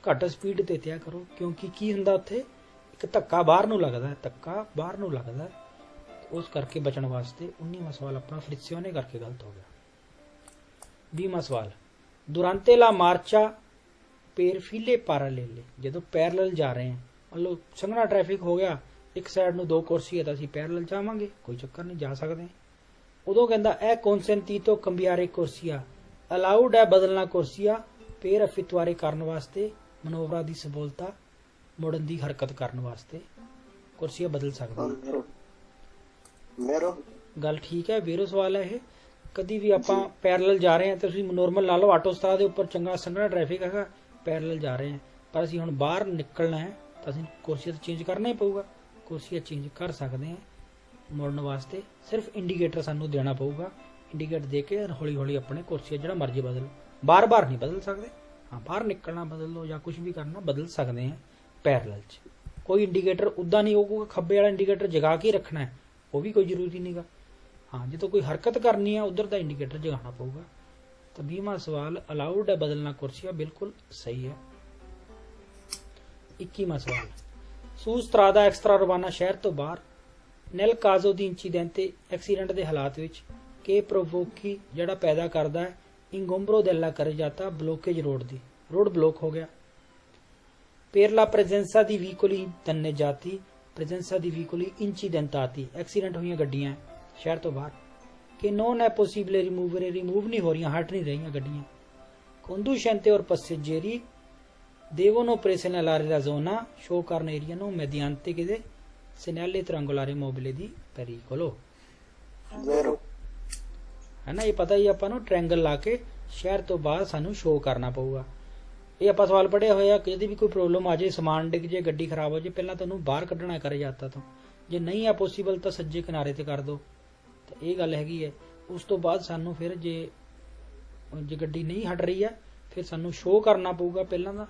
ਘੱਟ ਸਪੀਡ ਤੇ ਤੈਅ ਕਰੋ, ਕਿਉਂਕਿ ਕੀ ਹੁੰਦਾ ਉੱਥੇ ਇੱਕ ਧੱਕਾ ਬਾਹਰ ਨੂੰ ਲੱਗਦਾ ਹੈ, ਧੱਕਾ ਬਾਹਰ ਨੂੰ ਲੱਗਦਾ ਹੈ, ਉਸ ਕਰਕੇ ਬਚਣ ਵਾਸਤੇ। 19ਵਾਂ ਸਵਾਲ ਆਪਣਾ ਫ੍ਰਿਕਸੀਓਨੇ ਕਰਕੇ ਗਲਤ ਹੋ ਗਿਆ। 20ਵਾਂ ਸਵਾਲ ਦੁਰਾਂਤੇ ਲਾ ਮਾਰਚਾ ਪੇਰ ਫੀਲੇ ਪਾਰਾਲੇਲੇ, ਜਦੋਂ ਪੈਰਲਲ ਜਾ ਰਹੇ हैं, ਮਤਲਬ ਸੰਘਣਾ ਟ੍ਰੈਫਿਕ ਹੋ ਗਿਆ, ਇੱਕ ਸਾਈਡ ਨੂੰ 2 ਕੁਰਸੀ ਹੈ ਤਾਂ ਅਸੀਂ ਪੈਰਲਲ ਜਾਵਾਂਗੇ, ਕੋਈ ਚੱਕਰ ਨਹੀਂ, ਜਾ ਸਕਦੇ ਹਾਂ। ਉਦੋਂ ਕਹਿੰਦਾ ਇਹ consentito cambiare ਕੁਰਸੀਆ, ਅਲਾਉਡ ਹੈ ਬਦਲਣਾ ਕੁਰਸੀਆ per effettuare ਕਰਨ ਵਾਸਤੇ, ਮਨੋਵਰਾਂ ਦੀ ਸਹੂਲਤਾ, ਮੁੜਨ ਦੀ ਹਰਕਤ ਕਰਨ ਵਾਸਤੇ ਕੁਰਸੀਆਂ ਬਦਲ ਸਕਦੇ ਹਾਂ। वेरो वेरो ਗੱਲ ਠੀਕ ਹੈ, ਵੇਰੋ ਸਵਾਲ ਹੈ ਇਹ। ਕਦੀ ਵੀ ਆਪਾਂ ਪੈਰਲਲ ਜਾ ਰਹੇ ਹਾਂ ਤੇ ਤੁਸੀਂ ਨੋਰਮਲ ਲਾ ਲਓ, ਆਟੋਸਟਰਾ ਦੇ ਉੱਪਰ ਚੰਗਾ ਸੰਘਣਾ ਟ੍ਰੈਫਿਕ ਹੈਗਾ, ਪੈਰਲਲ ਜਾ ਰਹੇ ਹਾਂ, ਪਰ ਅਸੀਂ ਹੁਣ ਬਾਹਰ ਨਿਕਲਣਾ ਹੈ ਤਾਂ ਅਸੀਂ ਕੁਰਸੀਆਂ ਤਾਂ ਚੇਂਜ ਕਰਨਾ ਹੀ ਪਊਗਾ। ਕੁਰਸੀਆਂ ਚੇਂਜ ਕਰ ਸਕਦੇ ਹਾਂ ਮੁੜਨ ਵਾਸਤੇ, ਸਿਰਫ ਇੰਡੀਕੇਟਰ ਸਾਨੂੰ ਦੇਣਾ ਪਊਗਾ। ਇੰਡੀਕੇਟਰ ਦੇ ਕੇ ਹੌਲੀ ਹੌਲੀ ਆਪਣੇ ਕੁਰਸੀਆਂ ਜਿਹੜਾ ਮਰਜ਼ੀ ਬਦਲ, ਬਾਰ-ਬਾਰ ਨਹੀਂ ਬਦਲ ਸਕਦੇ। ਹਾਂ, ਬਾਹਰ ਨਿਕਲਣਾ ਬਦਲ ਲਓ ਜਾਂ ਕੁਝ ਵੀ ਕਰਨਾ ਬਦਲ ਸਕਦੇ ਹਾਂ ਪੈਰਲਲ 'ਚ। ਕੋਈ ਇੰਡੀਕੇਟਰ ਉੱਦਾਂ ਨਹੀਂ ਹੋਊਗਾ, ਖੱਬੇ ਵਾਲਾ ਇੰਡੀਕੇਟਰ ਜਗਾ ਕੇ ਰੱਖਣਾ ਹੈ, ਉਹ ਵੀ ਕੋਈ ਜ਼ਰੂਰੀ ਨਹੀਂਗਾ। ਹਾਂ, ਜਦੋਂ ਕੋਈ ਹਰਕਤ ਕਰਨੀ ਹੈ ਉਧਰ ਦਾ ਇੰਡੀਕੇਟਰ ਜਗਾਉਣਾ ਪਊਗਾ। ਤਾਂ 20ਵਾਂ ਸਵਾਲ ਅਲਾਉਡ ਹੈ ਬਦਲਣਾ ਕੁਰਸੀਆਂ, ਬਿਲਕੁਲ ਸਹੀ ਹੈ। 21ਵਾਂ ਸਵਾਲ ਸੂ ਸਟਰਾਦਾ ਐਕਸਟਰਾ ਰਵਾਨਾ ਸ਼ਹਿਰ ਤੋਂ ਬਾਹਰ ਨੈਲ ਕਾਜ਼ੋ ਦੀ ਇੰਸੀਡੈਂਟੇ ਐਕਸੀਡੈਂਟ ਦੇ ਹਾਲਾਤ ਵਿੱਚ ਕਿ ਪ੍ਰੋਵੋਕੀ ਜਿਹੜਾ ਪੈਦਾ ਕਰਦਾ ਹੈ ਇੰਗੋਂਬਰੋ ਦੈਲਾ ਕਰ ਜਾਤਾ ਬਲੋਕੇਜ ਰੋਡ ਦੀ, ਰੋਡ ਬਲੋਕ ਹੋ ਗਿਆ। ਪੇਰਲਾ ਪ੍ਰੈਜ਼ੈਂਸਾ ਦੀ ਵੀਕੋਲੀ ਤੰਨੇ ਜਾਤੀ, ਪ੍ਰੈਜ਼ੈਂਸਾ ਦੀ ਵੀਕੋਲੀ ਇੰਸੀਡੈਂਟਾਤੀ, ਐਕਸੀਡੈਂਟ ਹੋਈਆਂ ਗੱਡੀਆਂ ਸ਼ਹਿਰ ਤੋਂ ਬਾਹਰ ਕਿ ਨੋਨ ਹੈ ਪੋਸੀਬਲ ਰਿਮੂਵ ਨਹੀਂ ਹੋ ਰਹੀਆਂ, ਹਟ ਨਹੀਂ ਰਹੀਆਂ ਗੱਡੀਆਂ। conducente ਔਰ passeggeri devono presegnalare la zona, show ਕਰਨ ਏਰੀਆ ਨੂੰ mediante ਕਿਦੇ segnale triangolare mobile di pericolo, वेरो ਹੈ ਨਾ। ਇਹ ਪਤਾ ਹੀ ਆਪਾਂ ਨੂੰ, ਟ੍ਰਾਇੰਗਲ ਲਾ ਕੇ ਸ਼ਹਿਰ ਤੋਂ ਬਾਹਰ ਸਾਨੂੰ ਸ਼ੋਅ ਕਰਨਾ ਪਊਗਾ। ਇਹ ਆਪਾਂ ਸਵਾਲ ਪੜ੍ਹਿਆ ਹੋਇਆ, ਕਦੇ ਵੀ ਕੋਈ ਪ੍ਰੋਬਲਮ ਆ ਜਾਏ, ਸਮਾਨ ਡਿੱਗ ਜੇ, ਗੱਡੀ ਖਰਾਬ ਹੋ ਜਾਏ, ਪਹਿਲਾਂ ਤੁਹਾਨੂੰ ਬਾਹਰ ਕੱਢਣਾ ਕਰੇ ਜਾਂਦਾ ਤੋਂ, ਜੇ ਨਹੀਂ ਆ ਪੋਸੀਬਲ ਤਾਂ ਸੱਜੇ ਕਿਨਾਰੇ ਤੇ ਕਰ ਦਿਓ। ਤਾਂ ਇਹ ਗੱਲ ਹੈਗੀ ਹੈ। ਉਸ ਤੋਂ ਬਾਅਦ ਸਾਨੂੰ ਫਿਰ ਜੇ ਗੱਡੀ ਨਹੀਂ ਹਟ ਰਹੀ ਹੈ ਫਿਰ ਸਾਨੂੰ ਸ਼ੋਅ ਕਰਨਾ ਪਊਗਾ ਪਹਿਲਾਂ ਦਾ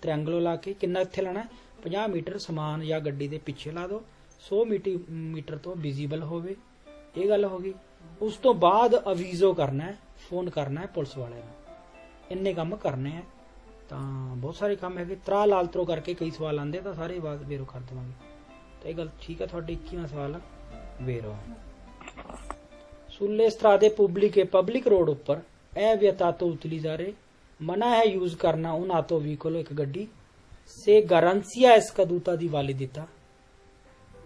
ਟ੍ਰਾਇੰਗਲ ਲਾ ਕੇ। ਕਿੰਨਾ ਇੱਥੇ ਲਾਣਾ, 50 ਮੀਟਰ ਸਮਾਨ ਜਾਂ ਗੱਡੀ ਦੇ ਪਿੱਛੇ ਲਾ ਦਿਓ, 100 ਮੀਟਰ ਤੋਂ ਵਿਜ਼ੀਬਲ ਹੋਵੇ। ਇਹ ਗੱਲ ਹੋ ਗਈ। ਉਸ ਤੋਂ ਬਾਅਦ ਅਵੀਜ਼ੋ ਕਰਨਾ ਹੈ, ਫੋਨ ਕਰਨਾ ਹੈ ਪੁਲਿਸ ਵਾਲਿਆਂ ਨੂੰ। ਇੰਨੇ ਕੰਮ ਕਰਨੇ ਆ। ਤਾਂ ਬਹੁਤ ਸਾਰੇ ਕੰਮ ਹੈਗੇ, ਤਰਾ ਲਾਲਤਰੋ ਕਰਕੇ ਕਈ ਸਵਾਲ ਆਉਂਦੇ ਤਾਂ ਸਾਰੇ ਬਾਅਦ ਵੇਰੋ ਕਰ ਦੇਵਾਂਗੇ। ਤਾਂ ਇਹ ਗੱਲ ਠੀਕ ਹੈ। ਤੁਹਾਡੇ 21ਵਾਂ ਸਵਾਲ ਵੇਰੋ। ਸੁੱਲੇ ਸਟਰਾਦੇ ਪੁਬਲਿਕੇ, ਪਬਲਿਕ ਰੋਡ ਉੱਪਰ ਇਹ ਵਿਅਤਾਤੋ ਉਤਲੀਜ਼ਾਰੇ ਮਨਾ ਹੈ ਯੂਜ਼ ਕਰਨਾ ਉਹਨਾਂ ਤੋਂ ਵਹੀਕਲ, ਇੱਕ ਗੱਡੀ ਸੇ ਗਾਰੰਸੀਆ ਇਸ ਕਦੂਤਾ ਦੀ ਵਾਲਿਦਿਤਾ,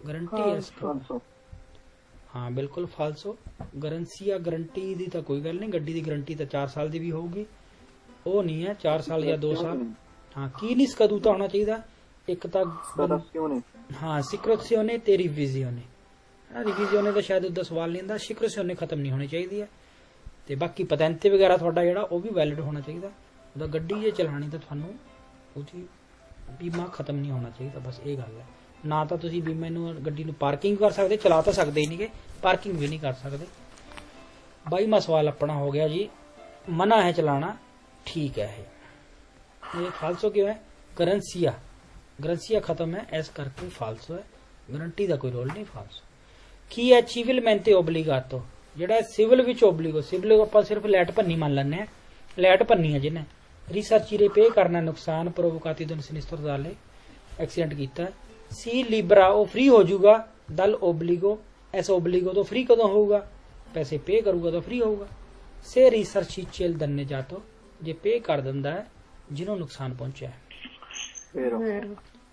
ਗਾਰੰਟੀ ਹੈ ਇਸ फाल्सो ਹਾਂ ਬਿਲਕੁਲ ਫਾਲਸੋ। ਗਾਰੰਸੀਆ ਗਾਰੰਟੀ ਦੀ ਤਾਂ ਕੋਈ ਗੱਲ ਨਹੀਂ, ਗੱਡੀ ਦੀ ਗਾਰੰਟੀ ਤਾਂ 4 ਸਾਲ ਦੀ ਵੀ ਹੋਊਗੀ, ਉਹ ਨਹੀਂ ਹੈ 4 ਸਾਲ ਜਾਂ 2 ਸਾਲ। ਹਾਂ, ਕੀ ਨਹੀਂ ਸਕਦੂਤਾ ਹੋਣਾ ਚਾਹੀਦਾ, ਇੱਕ ਤਾਂ Operazione ਹਾਂ ਸਿਕਰੋਸੀਓਨੇ ਤੇ ਰਿਵੀਜ਼ੀਓਨੇ। ਰਿਵੀਜ਼ੀਓਨੇ ਤਾਂ ਸ਼ਾਇਦ ਉਹਦਾ ਸਵਾਲ ਨਹੀਂ ਹੁੰਦਾ, ਸਿਕਰੋਸੀਓਨੇ ਖਤਮ ਨਹੀਂ ਹੋਣੀ ਚਾਹੀਦੀ ਹੈ। ਤੇ ਬਾਕੀ ਪਤੈਂਤੇ ਵਗੈਰਾ ਤੁਹਾਡਾ ਜਿਹੜਾ ਉਹ ਵੀ ਵੈਲਿਡ ਹੋਣਾ ਚਾਹੀਦਾ। ਉਹਦਾ ਗੱਡੀ ਜੇ ਚਲਾਣੀ ਤਾਂ ਤੁਹਾਨੂੰ ਉਹਦੀ ਬੀਮਾ ਖਤਮ ਨਹੀਂ ਹੋਣਾ ਚਾਹੀਦਾ, ਬਸ ਇਹ ਗੱਲ ਹੈ। ਨਾ ਤਾਂ ਤੁਸੀਂ ਬੀਮੇ ਨੂੰ ਗੱਡੀ ਨੂੰ ਪਾਰਕਿੰਗ ਕਰ ਸਕਦੇ, ਚਲਾ ਤਾਂ ਸਕਦੇ ਹੀ ਨਹੀਂਗੇ, ਪਾਰਕਿੰਗ ਵੀ ਨਹੀਂ ਕਰ ਸਕਦੇ। 22ਵਾਂ ਸਵਾਲ ਆਪਣਾ ਹੋ ਗਿਆ ਜੀ, ਮਨਾ ਹੈ ਚਲਾਣਾ, ਠੀਕ ਹੈ। ਇਹ ਫਾਲਸੋ ਕਿਉਂ ਹੈ, ਗਰੰਸੀਆ, ਗਰੰਸੀਆ ਖਤਮ ਹੈ ਇਸ ਕਰਕੇ ਫਾਲਸੋ ਹੈ। ਗਰੰਟੀ ਦਾ ਕੋਈ ਰੋਲ ਨਹੀਂ, ਫਾਲਸੋ। ਕੀ ਹੈ civilmente obbligato, ਜਿਹੜਾ ਸਿਵਲ ਵਿੱਚ ਓਬਲੀਗੋ, ਸਿਵਲ ਆਪਾਂ ਸਿਰਫ ਲੈਟ ਭੰਨੀ ਮੰਨ ਲੈਂਦੇ ਆ, ਲੈਟ ਭੰਨੀ ਹੈ ਜਿਹਨੇ, ਰਿਸਰਚੀਰੇ ਪੇ ਕਰਨਾ ਨੁਕਸਾਨ ਪ੍ਰੋਵੋਕਾਤੀ ਦੋਨ ਸਿਨਿਸਟਰ ਦਾਲੇ ਐਕਸੀਡੈਂਟ ਕੀਤਾ। ਸੀ ਲਿਬਰਾ ਉਹ ਫ੍ਰੀ ਹੋ ਜਾਊਗਾ, ਦਲ ਓਬਲੀਗੋ, ਐਸ ਓਬਲੀਗੋ ਤੋਂ ਫ੍ਰੀ ਕਦੋਂ ਹੋਊਗਾ, ਪੈਸੇ ਪੇ ਕਰੂਗਾ ਤਾਂ ਫ੍ਰੀ ਹੋਊਗਾ। ਸੇ ਰਿਸਰਚੀਚੇਲ ਦੰਨੇ ਜਾਤੋ, ਜੇ ਪੇ ਕਰ ਦਿੰਦਾ ਹੈ ਜਿਹਨੂੰ ਨੁਕਸਾਨ ਪਹੁੰਚਿਆ ਹੈ। वेरो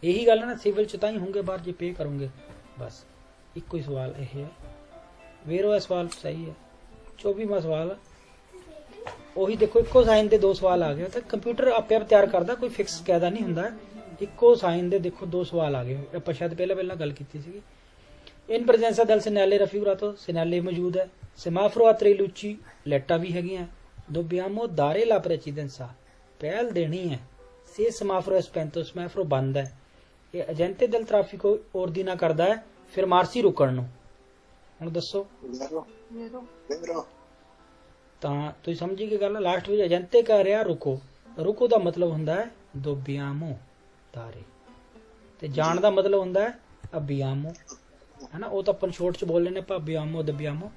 ਇਹੀ ਗੱਲ ਹੈ ਨਾ, ਸਿਵਲ ਚ ਤਾਂ ਹੀ ਹੋਣਗੇ ਬਾਹਰ ਜੇ ਪੇ ਕਰੋਗੇ। ਬਸ ਇੱਕੋ ਹੀ ਸਵਾਲ ਇਹ ਹੈ, ਵੇਰੋ ਇਹ ਸਵਾਲ ਸਹੀ ਹੈ। 24ਵਾਂ ਸਵਾਲ ਉਹੀ ਦੇਖੋ, ਇੱਕੋ ਸਾਈਨ ਦੇ 2 ਸਵਾਲ ਆ ਗਏ। ਤਾਂ ਕੰਪਿਊਟਰ ਆਪੇ ਆਪ ਤਿਆਰ ਕਰਦਾ, ਕੋਈ ਫਿਕਸ ਕਾਇਦਾ ਨਹੀਂ ਹੁੰਦਾ। ਇੱਕੋ ਸਾਈਨ ਦੇ ਦੇਖੋ 2 ਸਵਾਲ ਆ ਗਏ, ਆਪਾਂ ਸ਼ਾਇਦ ਪਹਿਲਾਂ ਗੱਲ ਕੀਤੀ ਸੀਗੀ। ਇਨ ਪ੍ਰੈਜ਼ੈਂਸਾ ਦਲ ਸਿਨਾਲੇ ਰਫੀਗੁਰਾਤੋ, ਸਿਨਾਲੇ ਮੌਜੂਦ ਹੈ। ਸਮਾਫਰੋ ਅਤਰੇਲੂਚੀ, ਲੈਟਾਂ ਵੀ ਹੈਗੀਆਂ। ਦੋਬਿਆਮੋ ਦਾਰੇ ਲਾ ਪ੍ਰੈਚੀਡੈਂਸਾ, ਪਹਿਲ ਦੇਣੀ ਹੈ। ਸੇ ਸਮਾਫਰੋ ਐਸਪੈਂਟੋ, ਸਮਾਫਰੋ ਬੰਦ ਹੈ। ਇਹ ਏਜੰਟੇ ਦਲ ਟ੍ਰੈਫਿਕੋ ਔਰਦੀਨਾ ਕਰਦਾ ਹੈ, ਫਿਰ ਮਾਰਸੀ ਰੁਕਣ ਨੂੰ। ਹੁਣ ਦੱਸੋ, वेरो वेरो ਤਾਂ ਤੁਸੀਂ ਸਮਝੀ ਕੀ ਗੱਲ। ਲਾਸਟ ਵਿੱਚ ਏਜੰਟੇ ਕਹਿ ਰਿਹਾ ਰੁਕੋ, ਰੁਕੋ ਦਾ ਮਤਲਬ ਹੁੰਦਾ ਹੈ ਦੋਬਿਆਮੋ ਦਾਰੇ, ਤੇ ਜਾਣ ਦਾ ਮਤਲਬ ਹੁੰਦਾ ਹੈ ਅਬਿਆਮੋ, ਹੈ ਨਾ। ਉਹ ਤਾਂ ਆਪਾਂ ਸ਼ੋਰਟ ਚ ਬੋਲ ਲੈਣੇ ਆਪਾਂ, ਅਬਿਆਮੋ ਦਬਿਆਮੋ।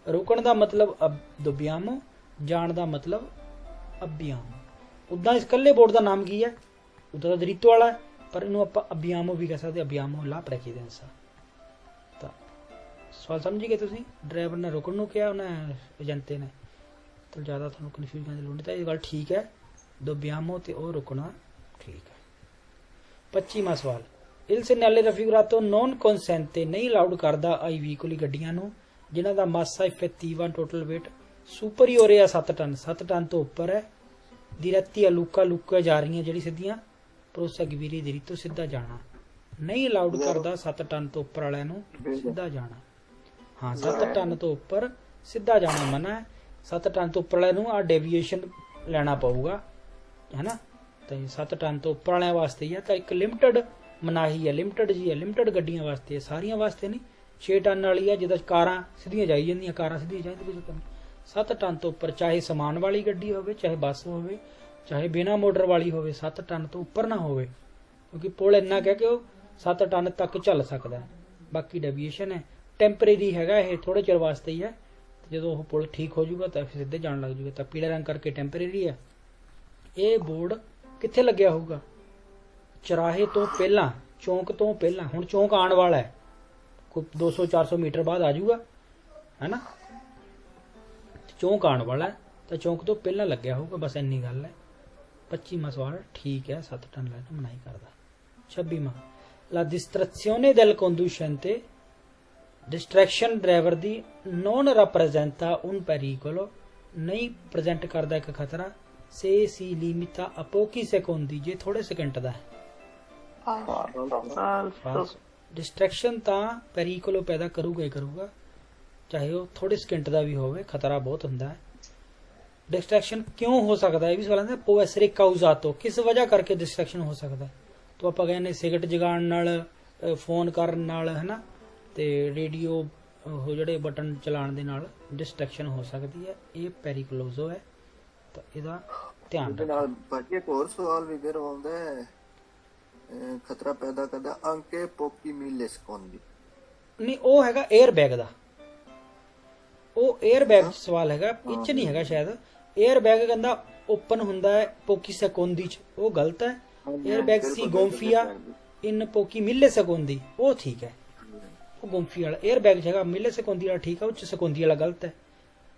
ਰੁਕਣ ਦਾ ਮਤਲਬ ਦੋਬਿਆਮੋ, ਜਾਣ ਦਾ ਮਤਲਬ ਅਬਿਆਮੋ। ਉਦਾਂ ਇਸ ਇਕੱਲੇ ਬੋਰਡ ਦਾ ਨਾਮ ਕੀ ਹੈ, ਉਦਾਂ ਦਾ ਦਰਿਤੋ ਵਾਲਾ ਹੈ, ਪਰ ਇਹਨੂੰ ਆਪਾਂ ਅਬਿਆਮੋ ਵੀ ਕਹਿ ਸਕਦੇ, ਅਬਿਆਮੋ ਲਾ ਪ੍ਰੈਚੀਡੈਂਸਾ। ਤਾਂ ਸਵਾਲ ਸਮਝੀ ਗਏ ਤੁਸੀਂ, ਡਰਾਈਵਰ ਨੇ ਰੁਕਣ ਨੂੰ ਕਿਹਾ, ਉਹਨੇ ਏਜੰਟੇ ਨੇ, ਤਾਂ ਜ਼ਿਆਦਾ ਤੁਹਾਨੂੰ ਕਨਫਿਊਜ਼ਨ ਦੀ ਲੋੜ ਨਹੀਂ। ਤਾਂ ਇਹ ਗੱਲ ਠੀਕ ਹੈ, ਦੋਬਿਆਮੋ ਤੇ ਉਹ ਰੁਕਣਾ ਠੀਕ ਹੈ। 25ਵਾਂ ਸਵਾਲ il segnale raffigurato non consente ਨਹੀਂ ਅਲਾਉਡ ਕਰਦਾ ਆਈ ਵਹੀਕਲ ਗੱਡੀਆਂ ਨੂੰ ਜਿਨ੍ਹਾਂ ਦਾ ਮਾਸਾ ਇਫੈਕਟਿਵਾ ਟੋਟਲ weight ਸੁਪਰੀਓਰ ਹੈ 7 ਟਨ 7 ਟਨ ਤੋਂ ਉੱਪਰ ਹੈ diretti a Lucca ਜਾ ਰਹੀਆਂ ਜਿਹੜੀ ਸਿੱਧੀਆਂ proseguire diritto ਸਿੱਧਾ ਜਾਣਾ ਨਹੀਂ ਅਲਾਉਡ ਕਰਦਾ 7 ਟਨ ਤੋਂ ਉੱਪਰ ਵਾਲਿਆਂ ਨੂੰ ਸਿੱਧਾ ਜਾਣਾ ਹਾਂ 7 ਟਨ ਤੋਂ ਉੱਪਰ ਸਿੱਧਾ ਜਾਣਾ ਮਨਾ ਹੈ 7 ਟਨ ਤੋਂ ਉੱਪਰ ਵਾਲਿਆਂ ਨੂੰ ਆ ਡੇਵੀਏਸ਼ਨ ਲੈਣਾ ਪਊਗਾ ਹੈਨਾ ਤੇ 7 ਟਨ ਤੋਂ ਉੱਪਰ ਵਾਲਿਆਂ ਵਾਸਤੇ ਹੀ ਹੈ ਤਾਂ ਇੱਕ ਲਿਮਟਿਡ ਮਨਾਹੀ ਹੈ ਲਿਮਟਿਡ ਜੀ ਹੈ ਲਿਮਟਿਡ ਗੱਡੀਆਂ ਵਾਸਤੇ ਸਾਰੀਆਂ ਵਾਸਤੇ ਨਹੀਂ 6 ਟਨ ਵਾਲੀ ਹੈ ਜਿੱਦਾਂ ਕਾਰਾਂ ਸਿੱਧੀਆਂ ਜਾਈ ਜਾਂਦੀਆਂ ਕਾਰਾਂ ਸਿੱਧੀਆਂ ਜਾਂਦੀਆਂ ਕੋਈ ਚੱਕਰ ਨਹੀਂ 7 ਟਨ ਤੋਂ ਉੱਪਰ ਚਾਹੇ ਸਮਾਨ ਵਾਲੀ ਗੱਡੀ ਹੋਵੇ ਚਾਹੇ ਬੱਸ ਹੋਵੇ ਚਾਹੇ ਬਿਨਾ ਮੋਟਰ ਵਾਲੀ ਹੋਵੇ 7 ਟਨ ਤੋਂ ਉੱਪਰ ਨਾ ਹੋਵੇ ਕਿਉਂਕਿ ਪੁਲ ਇੰਨਾ ਕਹਿ ਕੇ ਉਹ 7 ਟਨ ਤੱਕ ਚੱਲ ਸਕਦਾ ਬਾਕੀ ਡੈਵੀਏਸ਼ਨ ਹੈ ਟੈਂਪਰੇਰੀ ਹੈਗਾ ਇਹ ਥੋੜੇ ਚਿਰ ਵਾਸਤੇ ਹੀ ਹੈ ਜਦੋਂ ਉਹ ਪੁਲ ਠੀਕ ਹੋ ਜਾਊਗਾ ਤਾਂ ਫਿਰ ਸਿੱਧੇ ਜਾਣ ਲੱਗ ਜਾਊਗਾ ਤਾਂ ਪੀਲਾ ਰੰਗ ਕਰਕੇ ਟੈਂਪਰੇਰੀ ਹੈ ਇਹ ਬੋਰਡ ਕਿੱਥੇ ਲੱਗਿਆ ਹੋਊਗਾ ਚਰਾਹੇ ਤੋਂ ਪਹਿਲਾਂ ਚੌਂਕ ਤੋਂ ਪਹਿਲਾਂ ਹੁਣ ਚੌਂਕ ਆਉਣ ਵਾਲਾ ਹੈ ਕੋਈ 200-400 ਮੀਟਰ ਬਾਅਦ ਆ ਜਾਊਗਾ ਹੈਨਾ ਚੌਂਕ ਆਉਣ ਵਾਲਾ ਤਾਂ ਚੌਂਕ ਤੋਂ ਪਹਿਲਾਂ ਲੱਗਿਆ ਹੋਊਗਾ ਬਸ ਇੰਨੀ ਗੱਲ ਹੈ 25ਵਾਂ ਸਵਾਲ ਠੀਕ ਹੈ 7 ਟਨ ਲੈ ਕੇ ਮਨਾਹੀ ਕਰਦਾ 26ਵਾਂ la distrazione del conducente distraction driver ਦੀ non rappresenta un pericolo ਨਹੀਂ ਪ੍ਰੈਜ਼ੈਂਟ ਕਰਦਾ ਇੱਕ ਖਤਰਾ se si limita a pochi secondi ਜੇ ਥੋੜੇ ਸਕਿੰਟ ਦਾ ਹੈ falso ਡਿਸਟਰੈਕਸ਼ਨ ਤਾਂ ਪੈਰੀਕੋਲੋ ਪੈਦਾ ਕਰੂਗਾ ਹੀ ਕਰੂਗਾ ਚਾਹੇ ਉਹ ਥੋੜੇ ਸਕਿੰਟ ਦਾ ਵੀ ਹੋਵੇ ਖਤਰਾ ਬਹੁਤ ਹੁੰਦਾ ਹੈ ਡਿਸਟਰੈਕਸ਼ਨ ਕਿਉਂ ਹੋ ਸਕਦਾ ਹੈ ਇਹ ਵੀ ਸਵਾਲ ਹੈ può essere causato ਕਿਸ ਵਜ੍ਹਾ ਕਰਕੇ ਡਿਸਟਰੈਕਸ਼ਨ ਹੋ ਸਕਦਾ ਤਾਂ ਆਪਾਂ ਕਹਿੰਦੇ ਸਿਗਰਟ ਜਗਾਉਣ ਨਾਲ ਫੋਨ ਕਰਨ ਨਾਲ ਹੈਨਾ ਤੇ ਰੇਡੀਓ ਉਹ ਜਿਹੜੇ ਬਟਨ ਚਲਾਉਣ ਦੇ ਨਾਲ ਡਿਸਟਰੈਕਸ਼ਨ ਹੋ ਸਕਦੀ ਹੈ ਇਹ ਪੈਰੀਕਲੋਜ਼ੋ ਹੈ ਤਾਂ ਇਹਦਾ ਧਿਆਨ ਉਹਦੇ ਨਾਲ ਬਾਕੀ ਇੱਕ ਹੋਰ ਸਵਾਲ ਵੀ ਫਿਰ ਆਉਂਦਾ ਹੈ ਖਤਰਾ ਪੈਦਾ ਕਰਦਾ ਅੰਕੇ ਪੋਕੀ ਮਿਲੇ ਸਕਿੰਟ ਨਹੀਂ ਉਹ ਹੈਗਾ 에ਅਰ ਬੈਗ ਦਾ ਉਹ 에ਅਰ ਬੈਗ ਸਵਾਲ ਹੈਗਾ ਇਹ 'ਚ ਨਹੀਂ ਹੈਗਾ ਸ਼ਾਇਦ 에ਅਰ ਬੈਗ ਕਹਿੰਦਾ ਓਪਨ ਹੁੰਦਾ ਹੈ ਪੋਕੀ ਸੈਕੋਂਦੀ ਚ ਉਹ ਗਲਤ ਹੈ 에ਅਰ ਬੈਗ ਸੀ ਗੋਂਫੀਆ ਇਨ ਪੋਕੀ ਮਿਲੇ ਸੈਕੋਂਦੀ ਉਹ ਠੀਕ ਹੈ ਉਹ ਗੋਂਫੀ ਵਾਲਾ 에ਅਰ ਬੈਗ ਹੈਗਾ ਮਿਲੇ ਸੈਕੋਂਦੀ ਵਾਲਾ ਠੀਕ ਹੈ ਉਹ 'ਚ ਸੈਕੋਂਦੀ ਵਾਲਾ ਗਲਤ ਹੈ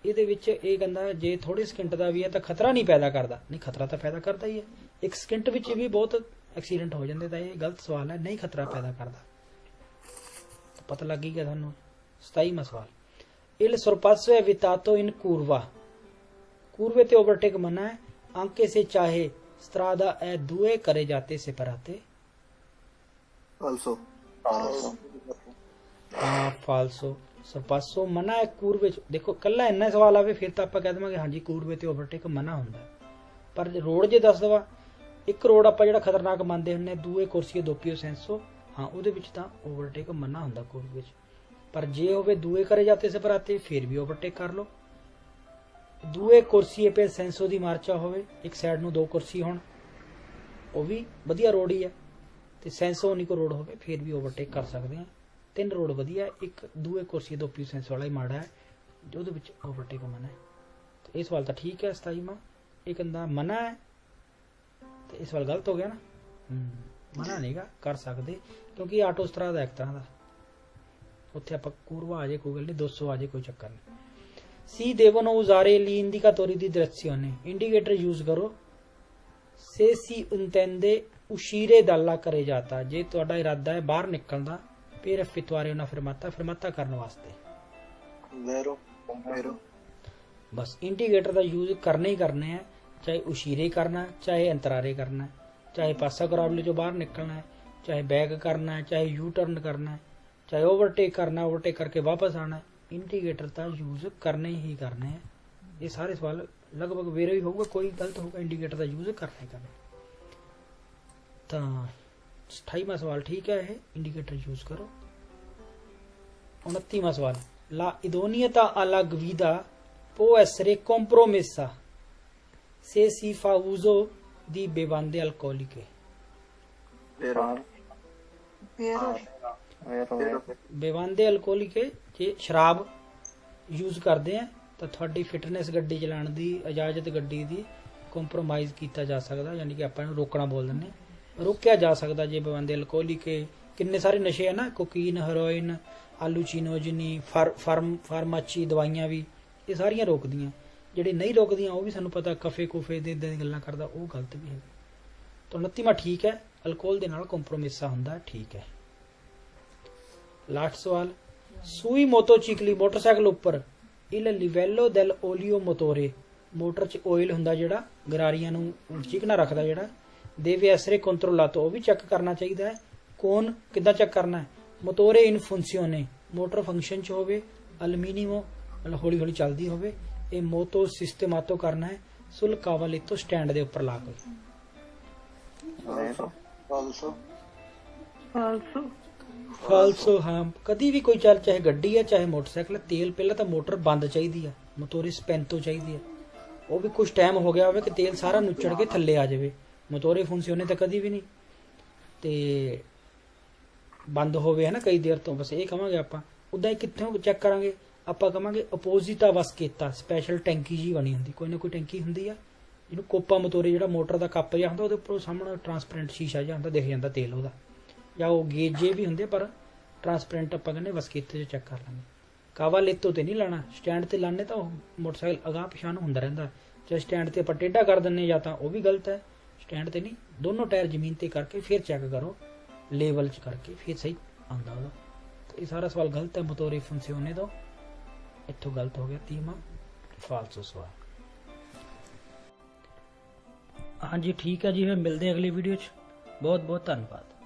ਇਹਦੇ ਵਿੱਚ ਇਹ ਕਹਿੰਦਾ ਜੇ ਥੋੜੇ ਸਕਿੰਟ ਦਾ ਵੀ ਹੈ ਤਾਂ ਖਤਰਾ ਨਹੀਂ ਪੈਦਾ ਕਰਦਾ ਨਹੀਂ ਖਤਰਾ ਤਾਂ ਪੈਦਾ ਕਰਦਾ ਹੀ ਹੈ ਇੱਕ ਸਕਿੰਟ ਵਿੱਚ ਵੀ ਬਹੁਤ ਐਕਸੀਡੈਂਟ ਹੋ ਜਾਂਦੇ ਤਾਂ ਇਹ ਗਲਤ ਸਵਾਲ ਹੈ ਨਹੀਂ ਖਤਰਾ ਪੈਦਾ ਕਰਦਾ ਪਤਾ ਲੱਗ ਗਿਆ ਤੁਹਾਨੂੰ 27ਵਾਂ ਸਵਾਲ il sorpasso è vietato in curva curve te overtake मना है anche se चाहे strada è due करे जाते separate falso falso sorpasso मना है curve देखो कल्ला इन्ना सवाल आवे फिर ਤਾਂ ਆਪਾਂ ਕਹਿ ਦਵਾਂਗੇ ਹਾਂਜੀ curve ਤੇ overtake ਮਨਾ ਹੁੰਦਾ ਪਰ ਰੋਡ ਜੇ ਦੱਸ ਦਵਾ ਇੱਕ ਰੋਡ ਆਪਾਂ ਜਿਹੜਾ ਖਤਰਨਾਕ ਮੰਨਦੇ ਹੁੰਨੇ ਦੂਏ ਕੁਰਸੀਏ ਦੋਪੀਓ ਸੈਂਸੋ ਹਾਂ ਉਹਦੇ ਵਿੱਚ ਤਾਂ overtake ਮਨਾ ਹੁੰਦਾ curve ਵਿੱਚ पर जे होवे दुए करे जाते से पराते फिर भी ओवरटेक कर लो दुए कुर्सी पे सेंसो दी मार्चा होवे एक साइड नु दो कुर्सी होण ਉਹ ਵੀ ਵਧੀਆ ਰੋਡ ਹੀ ਹੈ ਤੇ ਸੈਂਸੋ ਨਹੀਂ ਕੋ ਰੋਡ ਹੋਵੇ ਫਿਰ ਵੀ ਓਵਰਟੇਕ ਕਰ ਸਕਦੇ ਆ ਤਿੰਨ ਰੋਡ ਵਧੀਆ ਇੱਕ ਦੂਏ ਕੁਰਸੀ ਦੋ ਪੀ ਸੈਂਸ ਵਾਲਾ ਹੀ ਮਾੜਾ ਹੈ ਉਹਦੇ ਵਿੱਚ ਓਵਰਟੇਕ ਮਨਾ ਹੈ ਤੇ ਇਹ ਸਵਾਲ ਤਾਂ ਠੀਕ ਹੈ 27ਵਾਂ ਇਹ ਕਹਿੰਦਾ ਮਨਾ ਹੈ ਤੇ ਇਹ ਸਵਾਲ ਗਲਤ ਹੋ ਗਿਆ ਨਾ ਮਨਾ ਨਹੀਂਗਾ ਕਰ ਸਕਦੇ ਕਿਉਂਕਿ ਆਟੋ ਸਟਰਾ ਦਾ ਇੱਕ ਤਰ੍ਹਾਂ ਦਾ ਉੱਥੇ ਆਪਾਂ curva ਆ ਜੇ ਕੋਈ ਗੱਲ ਨਹੀਂ 200 ਆ ਜੇ ਕੋਈ ਚੱਕਰ ਨਹੀਂ si devono usare gli indicatori di direzione indicator use ਕਰੋ se si intende uscire dalla carreggiata ਜੇ ਤੁਹਾਡਾ ਇਰਾਦਾ ਹੈ ਬਾਹਰ ਨਿਕਲਣ ਦਾ per effettuare una fermata ਕਰਨ ਵਾਸਤੇ vero ਬਸ ਇੰਡੀਕੇਟਰ ਦਾ ਯੂਜ਼ ਕਰਨਾ ਹੀ ਕਰਨਾ ਹੈ ਚਾਹੇ ਉਸ਼ੀਰੇ ਕਰਨਾ ਚਾਹੇ ਅੰਤਰਾਰੇ ਕਰਨਾ ਚਾਹੇ ਪਾਸਾ ਕਰਾਵਲੇ ਚੋਂ ਬਾਹਰ ਨਿਕਲਣਾ ਹੈ ਚਾਹੇ ਬੈਕ ਕਰਨਾ ਹੈ ਚਾਹੇ ਯੂ ਟਰਨ ਕਰਨਾ ਹੈ ਚਾਹੇ ओवरटेक करना ओवरटेक करके वापस आना इंडिकेटर का यूज करने ही करने हैं ये सारे सवाल लगभग वेरे ही होगा कोई गलत होगा इंडिकेटर का यूज करना ही करना तो 28वां सवाल ठीक है इंडिकेटर यूज करो 29वां सवाल la idoneità alla guida può essere compromessa se si fa uso di bevande alcoliche ਬੇਵਾਂਦੇ ਅਲਕੋਹਲਿਕ ਜੇ ਸ਼ਰਾਬ ਯੂਜ਼ ਕਰਦੇ ਆ ਤਾਂ ਤੁਹਾਡੀ ਫਿਟਨੈਸ ਗੱਡੀ ਚਲਾਉਣ ਦੀ ਇਜਾਜ਼ਤ ਗੱਡੀ ਦੀ ਕੰਪਰੋਮਾਈਜ਼ ਕੀਤਾ ਜਾ ਸਕਦਾ ਯਾਨੀ ਕਿ ਆਪਾਂ ਨੂੰ ਰੋਕਣਾ ਬੋਲ ਦਿੰਦੇ ਰੋਕਿਆ ਜਾ ਸਕਦਾ ਜੇ ਬੇਵਾਂਦੇ ਅਲਕੋਹਲਿਕ ਕਿੰਨੇ ਸਾਰੇ ਨਸ਼ੇ ਆ ਨਾ ਕੋਕੀਨ ਹੈਰੋਇਨ ਆਲੂਚੀਨੋਜਨੀ ਫਾਰਮਾਚੀ ਦਵਾਈਆਂ ਵੀ ਇਹ ਸਾਰੀਆਂ ਰੋਕਦੀਆਂ ਜਿਹੜੇ ਨਹੀਂ ਰੋਕਦੀਆਂ ਉਹ ਵੀ ਸਾਨੂੰ ਪਤਾ ਕਫੇ ਕੁਫੇ ਦੇ ਇਦਾਂ ਦੀਆਂ ਗੱਲਾਂ ਕਰਦਾ ਉਹ ਗਲਤ ਵੀ ਹੈ ਤਾਂ 29ਵਾਂ ਠੀਕ ਹੈ ਅਲਕੋਹਲ ਦੇ ਨਾਲ ਕੰਪਰੋਮਿਸਾ ਹੁੰਦਾ, ਠੀਕ ਹੈ। ਲਾਸਟ ਸਵਾਲ, ਸੂਈ ਮੋਟੋਚਿਕਲੀ ਮੋਟਰਸਾਈਕਲ ਉੱਪਰ ਇਲ ਲਿਵੈਲੋ ਦੈਲ ਓਲੀਓ ਮੋਟੋਰੇ, ਮੋਟਰ 'ਚ ਆਇਲ ਹੁੰਦਾ ਜਿਹੜਾ ਗਰਾਰੀਆਂ ਨੂੰ ਚਿਕਨਾ ਰੱਖਦਾ, ਜਿਹੜਾ ਦੇਵੇ ਐਸਰੇ ਕੰਟਰੋਲਾਤੋ, ਉਹ ਵੀ ਚੈੱਕ ਕਰਨਾ ਚਾਹੀਦਾ ਹੈ। ਕੌਣ ਕਿੱਦਾਂ ਚੈੱਕ ਕਰਨਾ ਹੈ? ਮੋਟੋਰੇ ਇਨ ਫੰਕਸ਼ਨੇ, ਮੋਟਰ ਫੰਕਸ਼ਨ 'ਚ ਹੋਵੇ, ਅਲਮੀਨੀਅਮ ਮਤਲਬ ਹੌਲੀ ਹੌਲੀ ਚੱਲਦੀ ਹੋਵੇ। ਇਹ ਮੋਟੋ ਸਿਸਟਮਾਤੋ ਕਰਨਾ ਹੈ ਸੁਲ ਕਾਵਾਲੇਤੋ ਸਟੈਂਡ ਦੇ ਉੱਪਰ ਲਾ ਕੇ। ਫਾਲਸੋ, ਹਾਂ। ਕਦੀ ਵੀ ਕੋਈ ਚੱਲ, ਚਾਹੇ ਗੱਡੀ ਹੈ ਚਾਹੇ ਮੋਟਰਸਾਈਕਲ, ਤੇਲ ਪਹਿਲਾਂ ਤਾਂ ਮੋਟਰ ਬੰਦ ਚਾਹੀਦੀ ਆ, ਮੋਟੋਰੇ ਸਪੈਂਤੋ ਚਾਹੀਦੀ ਹੈ। ਉਹ ਵੀ ਕੁਝ ਟਾਈਮ ਹੋ ਗਿਆ ਹੋਵੇ ਕਿ ਤੇਲ ਸਾਰਾ ਨੁੱਚੜ ਕੇ ਥੱਲੇ ਆ ਜਾਵੇ, ਮੋਟੋਰੇ ਫੰਕਸ਼ਨੇ ਤਾਂ ਕਦੀ ਵੀ ਨਹੀਂ ਤੇ ਬੰਦ ਹੋਵੇ, ਹੈ ਨਾ, ਕਈ ਦੇਰ ਤੋਂ। ਬਸ ਇਹ ਕਹਾਂਗੇ ਆਪਾਂ। ਉੱਦਾਂ ਹੀ ਕਿੱਥੋਂ ਚੈੱਕ ਕਰਾਂਗੇ ਆਪਾਂ? ਕਹਾਂਗੇ ਅਪੋਜ਼ਿਟਾ ਵਸਕੇਤਾ, ਸਪੈਸ਼ਲ ਟੈਂਕੀ ਜੀ ਬਣੀ ਹੁੰਦੀ, ਕੋਈ ਨਾ ਕੋਈ ਟੈਂਕੀ ਹੁੰਦੀ ਆ ਜਿਹਨੂੰ ਕੋਪਾ ਮੋਟੋਰੇ, ਜਿਹੜਾ ਮੋਟਰ ਦਾ ਕੱਪ ਜਿਹਾ ਹੁੰਦਾ, ਉਹਦੇ ਉੱਪਰ ਸਾਹਮਣੇ ਟਰਾਂਸਪੇਰੈਂਟ ਸ਼ੀਸ਼ਾ ਜਿਹਾ ਹੁੰਦਾ, ਦਿਖ ਜਾਂਦਾ ਤੇਲ ਉਹਦਾ, ਜਾਂ ਉਹ ਗੇਜ ਜੇ ਵੀ ਹੁੰਦੇ ਪਰ ਟਰਾਂਸਪੇਰੈਂਟ। ਆਪਾਂ ਕਹਿੰਦੇ ਵਸਕੇਤੇ 'ਚ ਚੈੱਕ ਕਰ ਲਾਂਗੇ। ਕਾਵਾਲੇਤੋ ਤੇ ਨਹੀਂ ਲਾਣਾ, ਸਟੈਂਡ ਤੇ ਲਾਣੇ ਤਾਂ ਉਹ ਮੋਟਰਸਾਈਕਲ ਅਗਾਂਹ ਪਿਛਾਂਹ ਨੂੰ ਹੁੰਦਾ ਰਹਿੰਦਾ। ਜੇ ਸਟੈਂਡ ਤੇ ਆਪਾਂ ਟੇਢਾ ਕਰ ਦਿੰਨੇ ਜਾਂ ਤਾਂ ਉਹ ਵੀ ਗਲਤ ਹੈ। ਸਟੈਂਡ ਤੇ ਨਹੀਂ, ਦੋਨੋਂ ਟਾਇਰ ਜ਼ਮੀਨ ਤੇ ਕਰਕੇ ਫਿਰ ਚੈੱਕ ਕਰੋ, ਲੈਵਲ 'ਚ ਕਰਕੇ ਫਿਰ ਸਹੀ ਆਉਂਦਾ ਉਹਦਾ। ਇਹ ਸਾਰਾ ਸਵਾਲ ਗਲਤ ਹੈ ਮੋਟੋਰੇ ਫੰਕਸ਼ਨੇ ਤੋਂ, ਇੱਥੋਂ ਗਲਤ ਹੋ ਗਿਆ 30ਵਾਂ ਫਾਲਸੋ ਸਵਾਲ। ਹਾਂਜੀ ਠੀਕ ਹੈ ਜੀ, ਫਿਰ ਮਿਲਦੇ ਅਗਲੀ ਵੀਡੀਓ 'ਚ। ਬਹੁਤ ਬਹੁਤ ਧੰਨਵਾਦ।